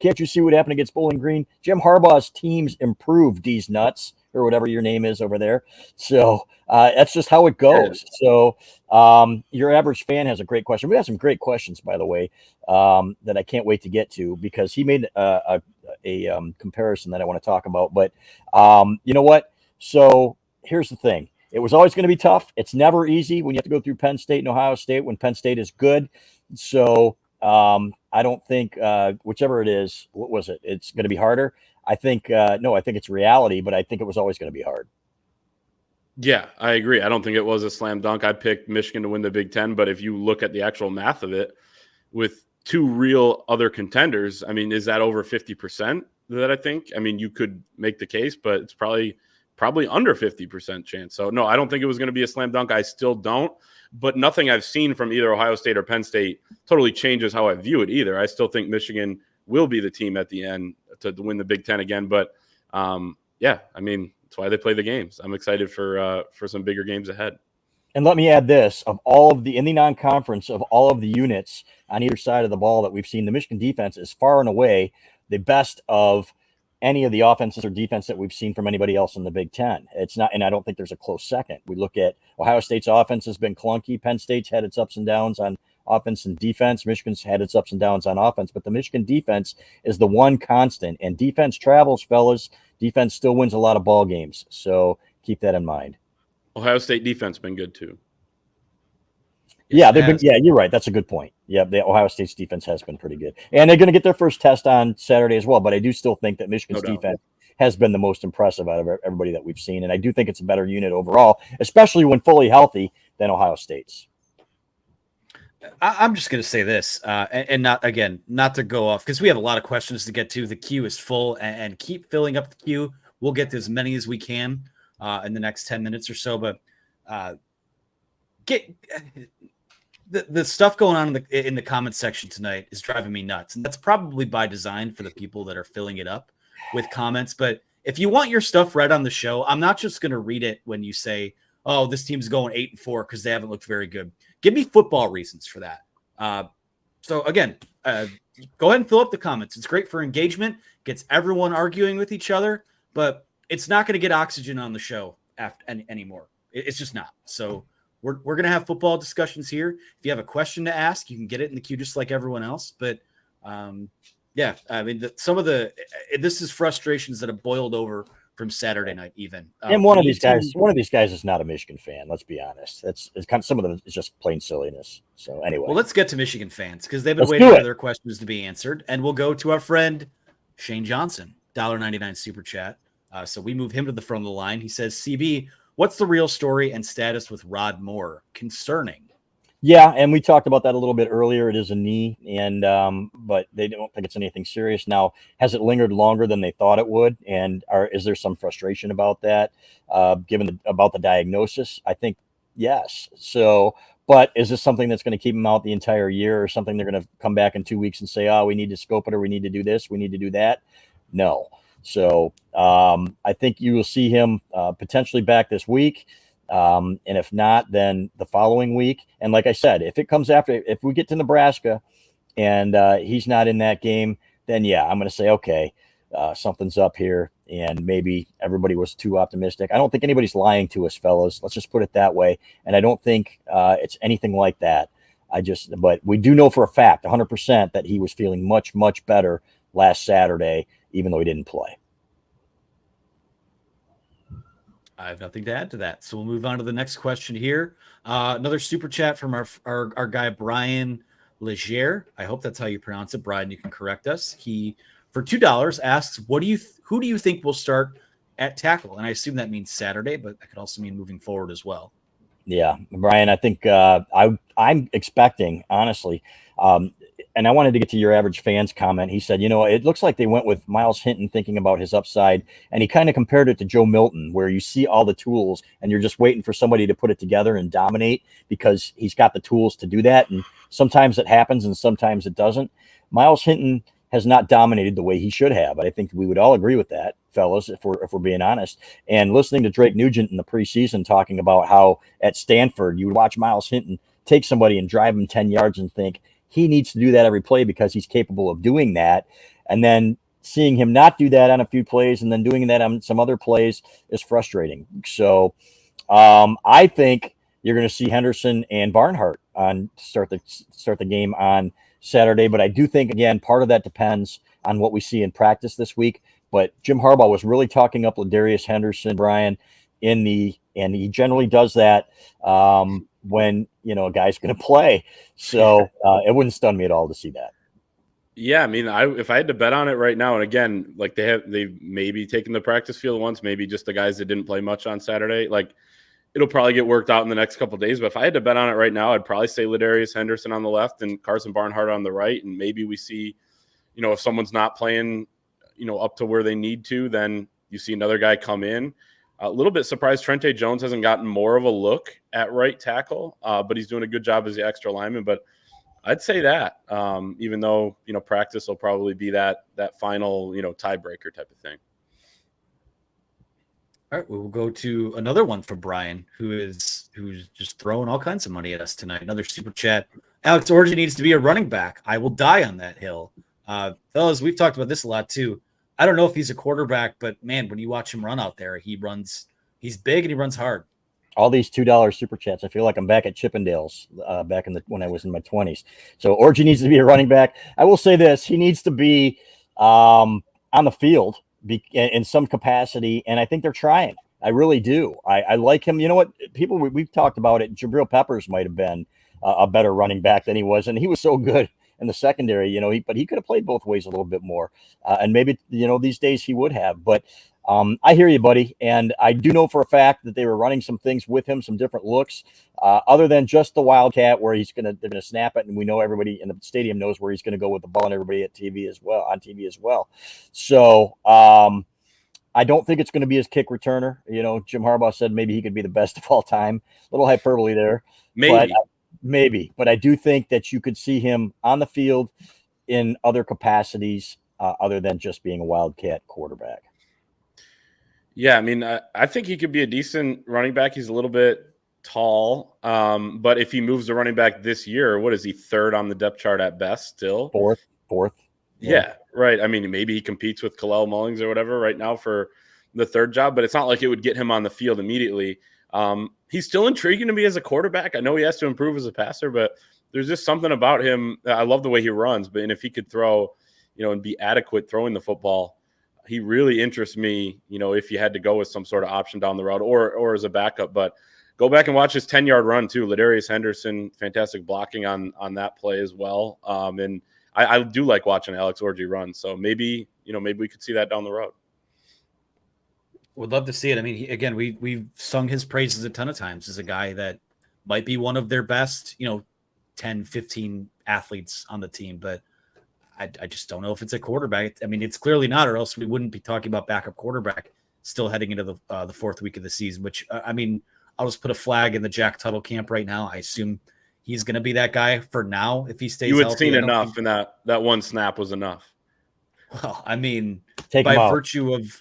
can't you see what happened against Bowling Green? Jim Harbaugh's teams improved, these nuts, or whatever your name is over there. So that's just how it goes. So your average fan has a great question. We have some great questions, by the way, that I can't wait to get to, because he made a comparison that I want to talk about. But you know what? So here's the thing. It was always going to be tough. It's never easy when you have to go through Penn State and Ohio State when Penn State is good. So I don't think whichever it is, what was it? It's going to be harder. I think no, I think it's reality, but I think it was always going to be hard. Yeah, I agree. I don't think it was a slam dunk. I picked Michigan to win the Big Ten, but if you look at the actual math of it, with two real other contenders, I mean, is that over 50% that I think? I mean, you could make the case, but it's probably under 50% chance. So no, I don't think it was going to be a slam dunk. I still don't, but nothing I've seen from either Ohio State or Penn State totally changes how I view it either. I still think Michigan will be the team at the end to win the Big Ten again. But yeah, I mean, that's why they play the games. I'm excited for some bigger games ahead. And let me add this, in the non-conference of all of the units on either side of the ball that we've seen, the Michigan defense is far and away the best of any of the offenses or defense that we've seen from anybody else in the Big Ten. It's not, and I don't think there's a close second. We look at Ohio State's offense has been clunky. Penn State's had its ups and downs on offense and defense. Michigan's had its ups and downs on offense, but the Michigan defense is the one constant, and defense travels, fellas. Defense still wins a lot of ball games. So keep that in mind. Ohio State defense been good too. Yeah, you're right. That's a good point. Yeah, the Ohio State's defense has been pretty good, and they're going to get their first test on Saturday as well. But I do still think that Michigan's defense has been the most impressive out of everybody that we've seen, and I do think it's a better unit overall, especially when fully healthy, than Ohio State's. I'm just going to say this, and not to go off, because we have a lot of questions to get to. The queue is full, and keep filling up the queue. We'll get to as many as we can in the next 10 minutes or so. But get the stuff going on in the comments section tonight is driving me nuts, and that's probably by design for the people that are filling it up with comments. But if you want your stuff read on the show, I'm not just going to read it when you say, "Oh, this team's going 8-4" because they haven't looked very good. Give me football reasons for that. So again, go ahead and fill up the comments. It's great for engagement, gets everyone arguing with each other, but it's not going to get oxygen on the show anymore. It's just not. So we're going to have football discussions here. If you have a question to ask, you can get it in the queue just like everyone else. But yeah, I mean, this is frustrations that have boiled over from Saturday night even. And one of these guys is not a Michigan fan. Let's be honest. It's kind of, some of them is just plain silliness. So anyway, well, let's get to Michigan fans because they've been waiting for their questions to be answered, and we'll go to our friend Shane Johnson, $1.99 super chat. So we move him to the front of the line. He says, "CB, what's the real story and status with Rod Moore? Concerning." Yeah, and we talked about that a little bit earlier. It is a knee, and but they don't think it's anything serious. Now, has it lingered longer than they thought it would? And is there some frustration about that, given about the diagnosis? I think yes. So, but is this something that's going to keep him out the entire year, or something they're going to come back in 2 weeks and say, "Oh, we need to scope it, or we need to do this, we need to do that"? No. So I think you will see him potentially back this week. And if not, then the following week. And like I said, if it comes if we get to Nebraska and he's not in that game, then yeah, I'm going to say, okay, something's up here. And maybe everybody was too optimistic. I don't think anybody's lying to us, fellas. Let's just put it that way. And I don't think it's anything like that. But we do know for a fact, 100%, that he was feeling much, much better last Saturday, even though he didn't play. I have nothing to add to that. So we'll move on to the next question here. Another super chat from our guy, Brian Leger. I hope that's how you pronounce it. Brian, you can correct us. He, for $2, asks, who do you think will start at tackle? And I assume that means Saturday, but that could also mean moving forward as well. Yeah, Brian, I think I'm expecting, honestly, and I wanted to get to your average fan's comment. He said, it looks like they went with Miles Hinton thinking about his upside, and he kind of compared it to Joe Milton, where you see all the tools and you're just waiting for somebody to put it together and dominate because he's got the tools to do that. And sometimes it happens and sometimes it doesn't. Miles Hinton has not dominated the way he should have. I think we would all agree with that, fellas, if we're being honest. And listening to Drake Nugent in the preseason talking about how at Stanford you would watch Miles Hinton take somebody and drive him 10 yards and think he needs to do that every play because he's capable of doing that. And then seeing him not do that on a few plays and then doing that on some other plays is frustrating. So I think you're going to see Henderson and Barnhart start the game on Saturday. But I do think, again, part of that depends on what we see in practice this week. But Jim Harbaugh was really talking up Ladarius Henderson, Brian, and he generally does that when a guy's going to play. So it wouldn't stun me at all to see that. Yeah, I mean, if I had to bet on it right now, and again, like they've maybe taken the practice field once, maybe just the guys that didn't play much on Saturday. Like, it'll probably get worked out in the next couple of days. But if I had to bet on it right now, I'd probably say Ladarius Henderson on the left and Carson Barnhart on the right, and maybe we see, if someone's not playing, up to where they need to, then you see another guy come in. A little bit surprised Trente Jones hasn't gotten more of a look at right tackle, but he's doing a good job as the extra lineman. But I'd say that, even though, practice will probably be that final, tiebreaker type of thing. All right, we'll go to another one from Brian, who's just throwing all kinds of money at us tonight. Another super chat. Alex Orji needs to be a running back. I will die on that hill. Fellas, we've talked about this a lot too. I don't know if he's a quarterback, but man, when you watch him run out there, he's big and he runs hard. All these $2 super chats. I feel like I'm back at Chippendales back when I was in my 20s. So Orji needs to be a running back. I will say this: he needs to be on the field in some capacity, and I think they're trying. I really do. I like him. You know what? People we've talked about it. Jabril Peppers might have been a better running back than he was, and he was so good in the secondary. But he could have played both ways a little bit more, and maybe these days he would have. But I hear you, buddy. And I do know for a fact that they were running some things with him, some different looks, other than just the Wildcat where they're going to snap it. And we know everybody in the stadium knows where he's going to go with the ball and everybody on TV as well. So I don't think it's going to be his kick returner. Jim Harbaugh said maybe he could be the best of all time. A little hyperbole there. Maybe. But I do think that you could see him on the field in other capacities other than just being a Wildcat quarterback. Yeah, I mean, I think he could be a decent running back. He's a little bit tall, but if he moves to running back this year, what is he, third on the depth chart at best still? Fourth. Yeah, right. I mean, maybe he competes with Kalel Mullings or whatever right now for the third job, but it's not like it would get him on the field immediately. He's still intriguing to me as a quarterback. I know he has to improve as a passer, but there's just something about him. I love the way he runs, and if he could throw, and be adequate throwing the football, he really interests me, if you had to go with some sort of option down the road or as a backup. But go back and watch his 10-yard run too. Ladarius Henderson, fantastic blocking on that play as well. And I do like watching Alex Orji run. So maybe we could see that down the road. Would love to see it. I mean, we've sung his praises a ton of times as a guy that might be one of their best, 10, 15 athletes on the team, but I just don't know if it's a quarterback. I mean, it's clearly not, or else we wouldn't be talking about backup quarterback still heading into the fourth week of the season, which, I'll just put a flag in the Jack Tuttle camp right now. I assume he's going to be that guy for now if he stays healthy. You had seen enough, and that one snap was enough. Well, I mean, by virtue of,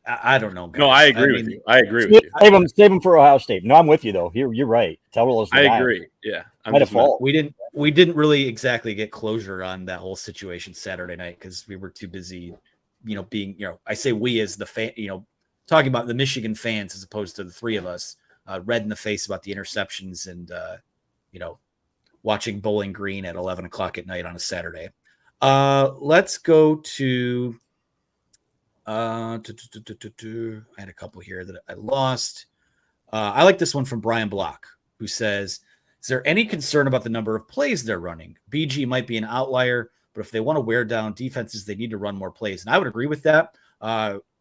I don't know. Guys. No, I agree with you. I agree with you. Save him for Ohio State. No, I'm with you though. You're right. Tuttle is the guy. I agree. Yeah. By default. We didn't really exactly get closure on that whole situation Saturday night because we were too busy, being, I say we as the fan, talking about the Michigan fans as opposed to the three of us, red in the face about the interceptions and, watching Bowling Green at 11 o'clock at night on a Saturday. Let's go to, I had a couple here that I lost. I like this one from Brian Block, who says, is there any concern about the number of plays they're running? BG might be an outlier, but if they want to wear down defenses, they need to run more plays. And I would agree with that.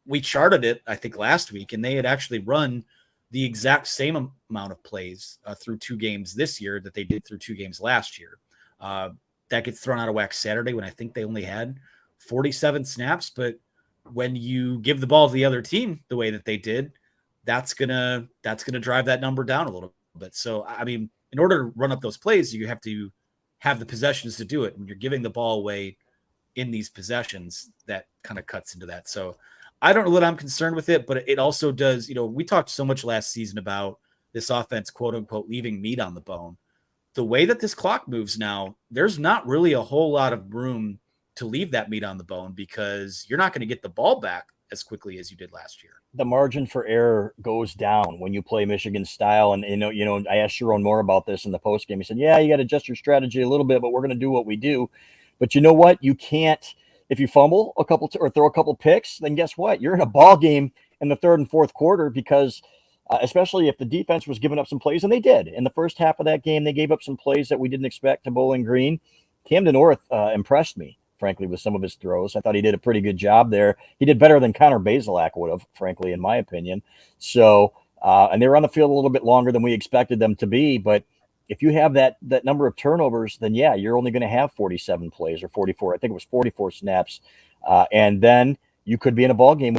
We charted it, I think, last week, and they had actually run the exact same amount of plays through 2 games this year that they did through 2 games last year. That gets thrown out of whack Saturday when I think they only had 47 snaps. But when you give the ball to the other team the way that they did, that's gonna drive that number down a little bit. So, I mean, in order to run up those plays, you have to have the possessions to do it. When you're giving the ball away in these possessions, that kind of cuts into that. So I don't know that I'm concerned with it, but it also does, we talked so much last season about this offense, quote unquote, leaving meat on the bone. The way that this clock moves now, there's not really a whole lot of room to leave that meat on the bone because you're not going to get the ball back as quickly as you did last year. The margin for error goes down when you play Michigan style. And, I asked Sharon more about this in the postgame. He said, yeah, you got to adjust your strategy a little bit, but we're going to do what we do. But you know what? You can't if you fumble a couple or throw a couple picks, then guess what? You're in a ball game in the third and fourth quarter because especially if the defense was giving up some plays, and they did. In the first half of that game, they gave up some plays that we didn't expect to Bowling Green. Camden North impressed me, frankly, with some of his throws. I thought he did a pretty good job there. He did better than Connor Bazelak would have, frankly, in my opinion. So, and they were on the field a little bit longer than we expected them to be, but if you have that number of turnovers, then yeah, you're only going to have 47 plays or 44. I think it was 44 snaps, and then you could be in a ball game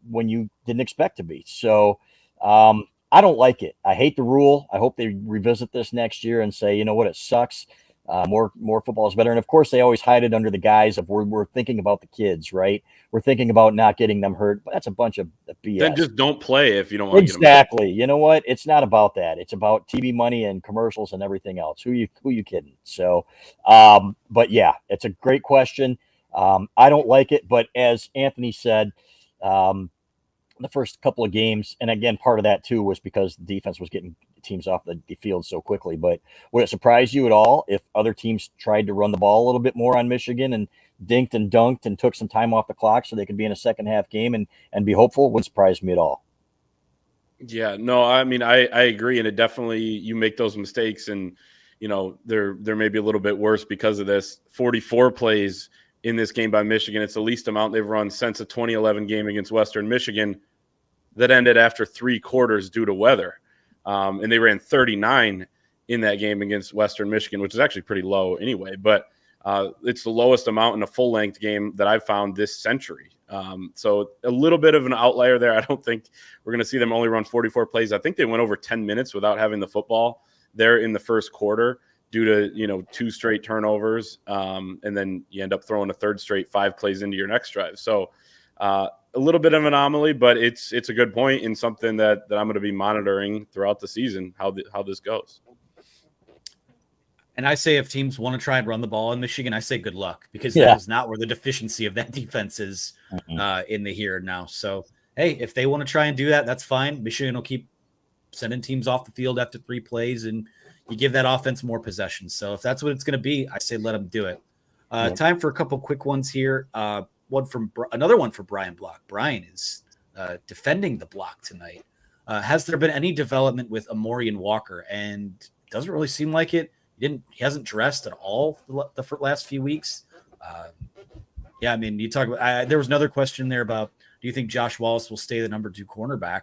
when you didn't expect to be. So I don't like it. I hate the rule. I hope they revisit this next year and say, you know what, it sucks. More football is better. And of course, they always hide it under the guise of we're thinking about the kids, right? We're thinking about not getting them hurt. But that's a bunch of BS. Then just don't play if you don't want to get them hurt. Exactly. You know what? It's not about that. It's about TV money and commercials and everything else. Who you kidding? So, but yeah, it's a great question. I don't like it, but as Anthony said, the first couple of games, and again, part of that too was because the defense was getting teams off the field so quickly. But would it surprise you at all if other teams tried to run the ball a little bit more on Michigan and dinked and dunked and took some time off the clock so they could be in a second half game and be hopeful? Wouldn't surprise me at all. Yeah, no, I mean, I agree. And it definitely, you make those mistakes and, you know, they're maybe a little bit worse because of this. 44 plays in this game by Michigan. It's the least amount they've run since a 2011 game against Western Michigan that ended after 3 quarters due to weather. And they ran 39 in that game against Western Michigan, which is actually pretty low anyway. But it's the lowest amount in a full-length game that I've found this century. So a little bit of an outlier there. I don't think we're going to see them only run 44 plays. I think they went over 10 minutes without having the football there in the first quarter due to, you know, 2 straight turnovers. And then you end up throwing a third straight 5 plays into your next drive. So a little bit of an anomaly, but it's a good point and something that I'm going to be monitoring throughout the season, how this goes. And I say if teams want to try and run the ball in Michigan, I say good luck because that is not where the deficiency of that defense is in the here and now. So, hey, if they want to try and do that, that's fine. Michigan will keep sending teams off the field after 3 plays, and you give that offense more possessions. So if that's what it's going to be, I say let them do it. Time for a couple quick ones here. Another one for Brian Block. Brian is defending the block tonight. Has there been any development with Amorian Walker? And it doesn't really seem like it. He hasn't dressed at all the last few weeks. Yeah, I mean, you talk about. There was another question there about, do you think Josh Wallace will stay the number 2 cornerback?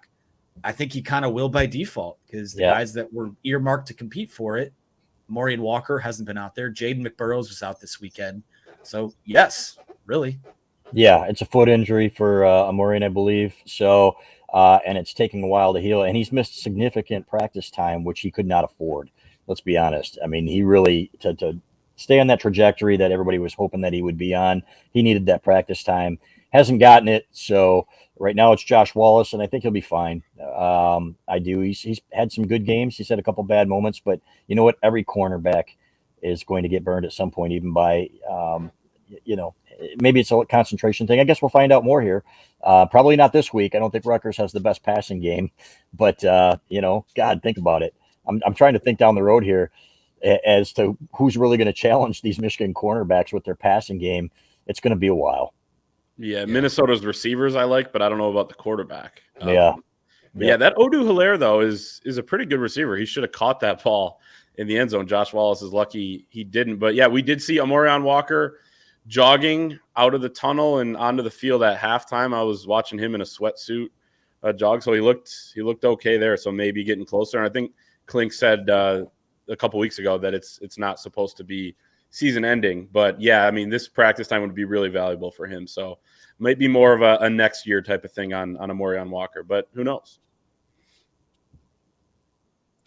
I think he kind of will by default because the guys that were earmarked to compete for it, Amorian Walker hasn't been out there. Jaden McBurrows was out this weekend. So yes, really. Yeah, it's a foot injury for Amorian, I believe. So, and it's taking a while to heal. And he's missed significant practice time, which he could not afford. Let's be honest. I mean, he really, to stay on that trajectory that everybody was hoping that he would be on, he needed that practice time. Hasn't gotten it. So right now it's Josh Wallace, and I think he'll be fine. I do. He's had some good games. He's had a couple bad moments, but you know what? Every cornerback is going to get burned at some point, even by, maybe it's a concentration thing. I guess we'll find out more here. Probably not this week. I don't think Rutgers has the best passing game, but God, think about it. I'm trying to think down the road here as to who's really going to challenge these Michigan cornerbacks with their passing game. It's going to be a while. Yeah, Minnesota's receivers I like, but I don't know about the quarterback. That Odu-Hilaire, though, is a pretty good receiver. He should have caught that ball in the end zone. Josh Wallace is lucky he didn't. But, yeah, we did see Amorian Walker jogging out of the tunnel and onto the field at halftime. I was watching him in a sweatsuit jog, so he looked okay there, so maybe getting closer. And I think Klink said a couple weeks ago that it's not supposed to be season ending, but yeah, I mean, this practice time would be really valuable for him. So might be more of a next year type of thing on Amorian Walker, but who knows?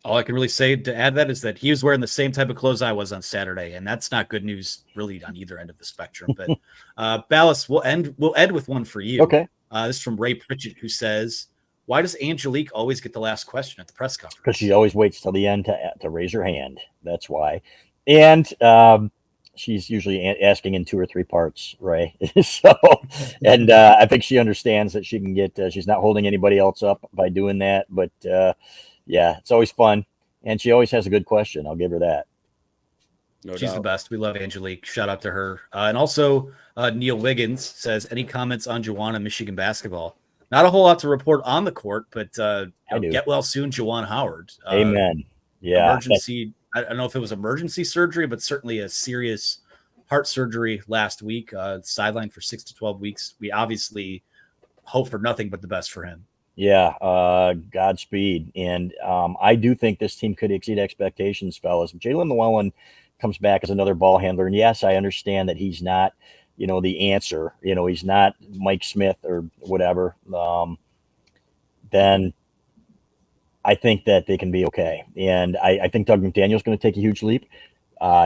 All I can really say to add that is that he was wearing the same type of clothes I was on Saturday, and that's not good news really on either end of the spectrum. But Ballas, we'll end with one for you. Okay. This is from Ray Pritchett, who says, why does Angelique always get the last question at the press conference? Because she always waits till the end to raise her hand. That's why. And she's usually asking in 2 or 3 parts, Ray. And I think she understands that she can get, she's not holding anybody else up by doing that. But yeah, it's always fun. And she always has a good question. I'll give her that. No She's doubt. the best. We love Angelique. Shout out to her. And also, Neil Wiggins says, any comments on Juwan Michigan basketball? Not a whole lot to report on the court, but get well soon, Juwan Howard. Amen. Yeah. Emergency. I don't know if it was emergency surgery, but certainly a serious heart surgery last week. Sidelined for 6 to 12 weeks. We obviously hope for nothing but the best for him. Yeah, Godspeed. And I do think this team could exceed expectations, fellas. Jalen Llewellyn comes back as another ball handler. And yes, I understand that he's not, the answer. He's not Mike Smith or whatever. Then I think that they can be okay. And I think Doug McDaniel's going to take a huge leap.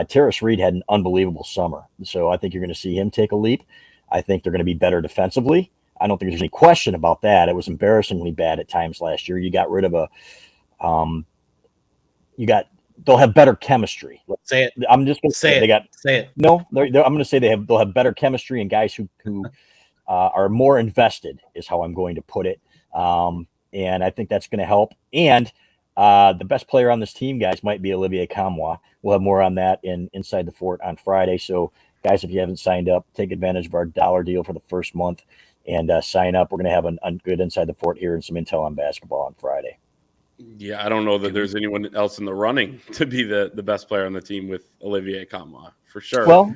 Terrace Reed had an unbelievable summer. So I think you're going to see him take a leap. I think they're going to be better defensively. I don't think there's any question about that. It was embarrassingly bad at times last year. You got rid of they'll have better chemistry. Say it. I'm just going to say it. Say it. No, I'm going to say they'll have better chemistry and guys who are more invested is how I'm going to put it. And I think that's going to help. And the best player on this team, guys, might be Olivier Kamwa. We'll have more on that Inside the Fort on Friday. So, guys, if you haven't signed up, take advantage of our $1 deal for the first month and sign up. We're going to have a good Inside the Fort here and some intel on basketball on Friday. Yeah, I don't know that there's anyone else in the running to be the best player on the team with Olivier Kamwa, for sure. Well,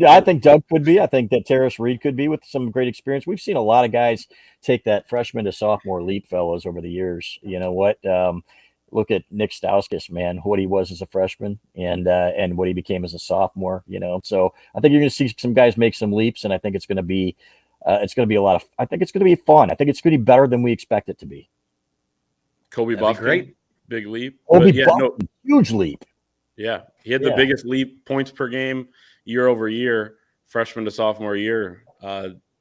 I think Doug could be. I think that Terrace Reed could be with some great experience. We've seen a lot of guys take that freshman to sophomore leap, fellas, over the years. You know what? Look at Nick Stauskas, man, what he was as a freshman and what he became as a sophomore. So I think you're going to see some guys make some leaps, and I think it's going to be I think it's going to be fun. I think it's going to be better than we expect it to be. Kobe Buffett, great, big leap. Huge leap. Yeah, he had the biggest leap, points per game, year over year, freshman to sophomore year,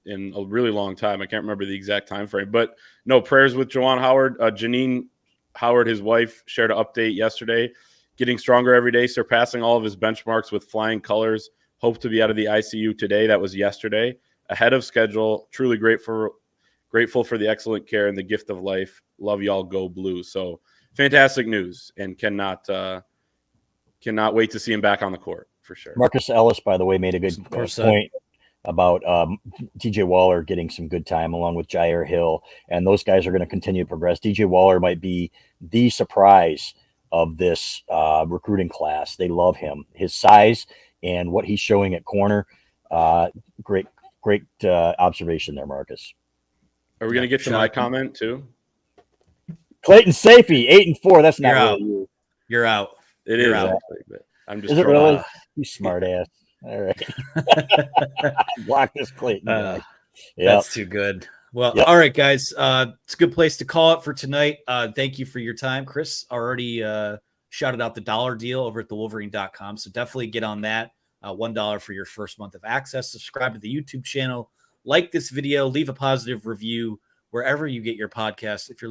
in a really long time. I can't remember the exact time frame, but no, prayers with Juwan Howard. Janine Howard, his wife, shared an update yesterday. Getting stronger every day, surpassing all of his benchmarks with flying colors. Hope to be out of the ICU today. That was yesterday. Ahead of schedule. Truly grateful for the excellent care and the gift of life. Love y'all, go blue. So fantastic news, and cannot wait to see him back on the court for sure. Marcus Ellis, by the way, made a good point about TJ Waller getting some good time along with Jair Hill, and those guys are going to continue to progress. TJ Waller might be the surprise of this recruiting class. They love him, his size and what he's showing at corner. Great observation there, Marcus. Are we going to get to my comment too? Clayton Safey, 8-4. That's not really you. You're out. It is. Actually, but I'm just. Is it really? You smart ass. All right. Block this Clayton. That's too good. Well, all right, guys. It's a good place to call it for tonight. Thank you for your time. Chris already shouted out the $1 deal over at thewolverine.com. So definitely get on that. $1 for your first month of access. Subscribe to the YouTube channel. Like this video. Leave a positive review wherever you get your podcast. If you're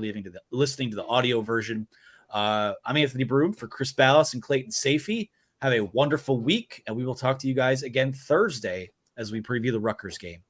listening to the audio version. I'm Anthony Broom for Chris Ballas and Clayton Safey. Have a wonderful week, and we will talk to you guys again Thursday as we preview the Rutgers game.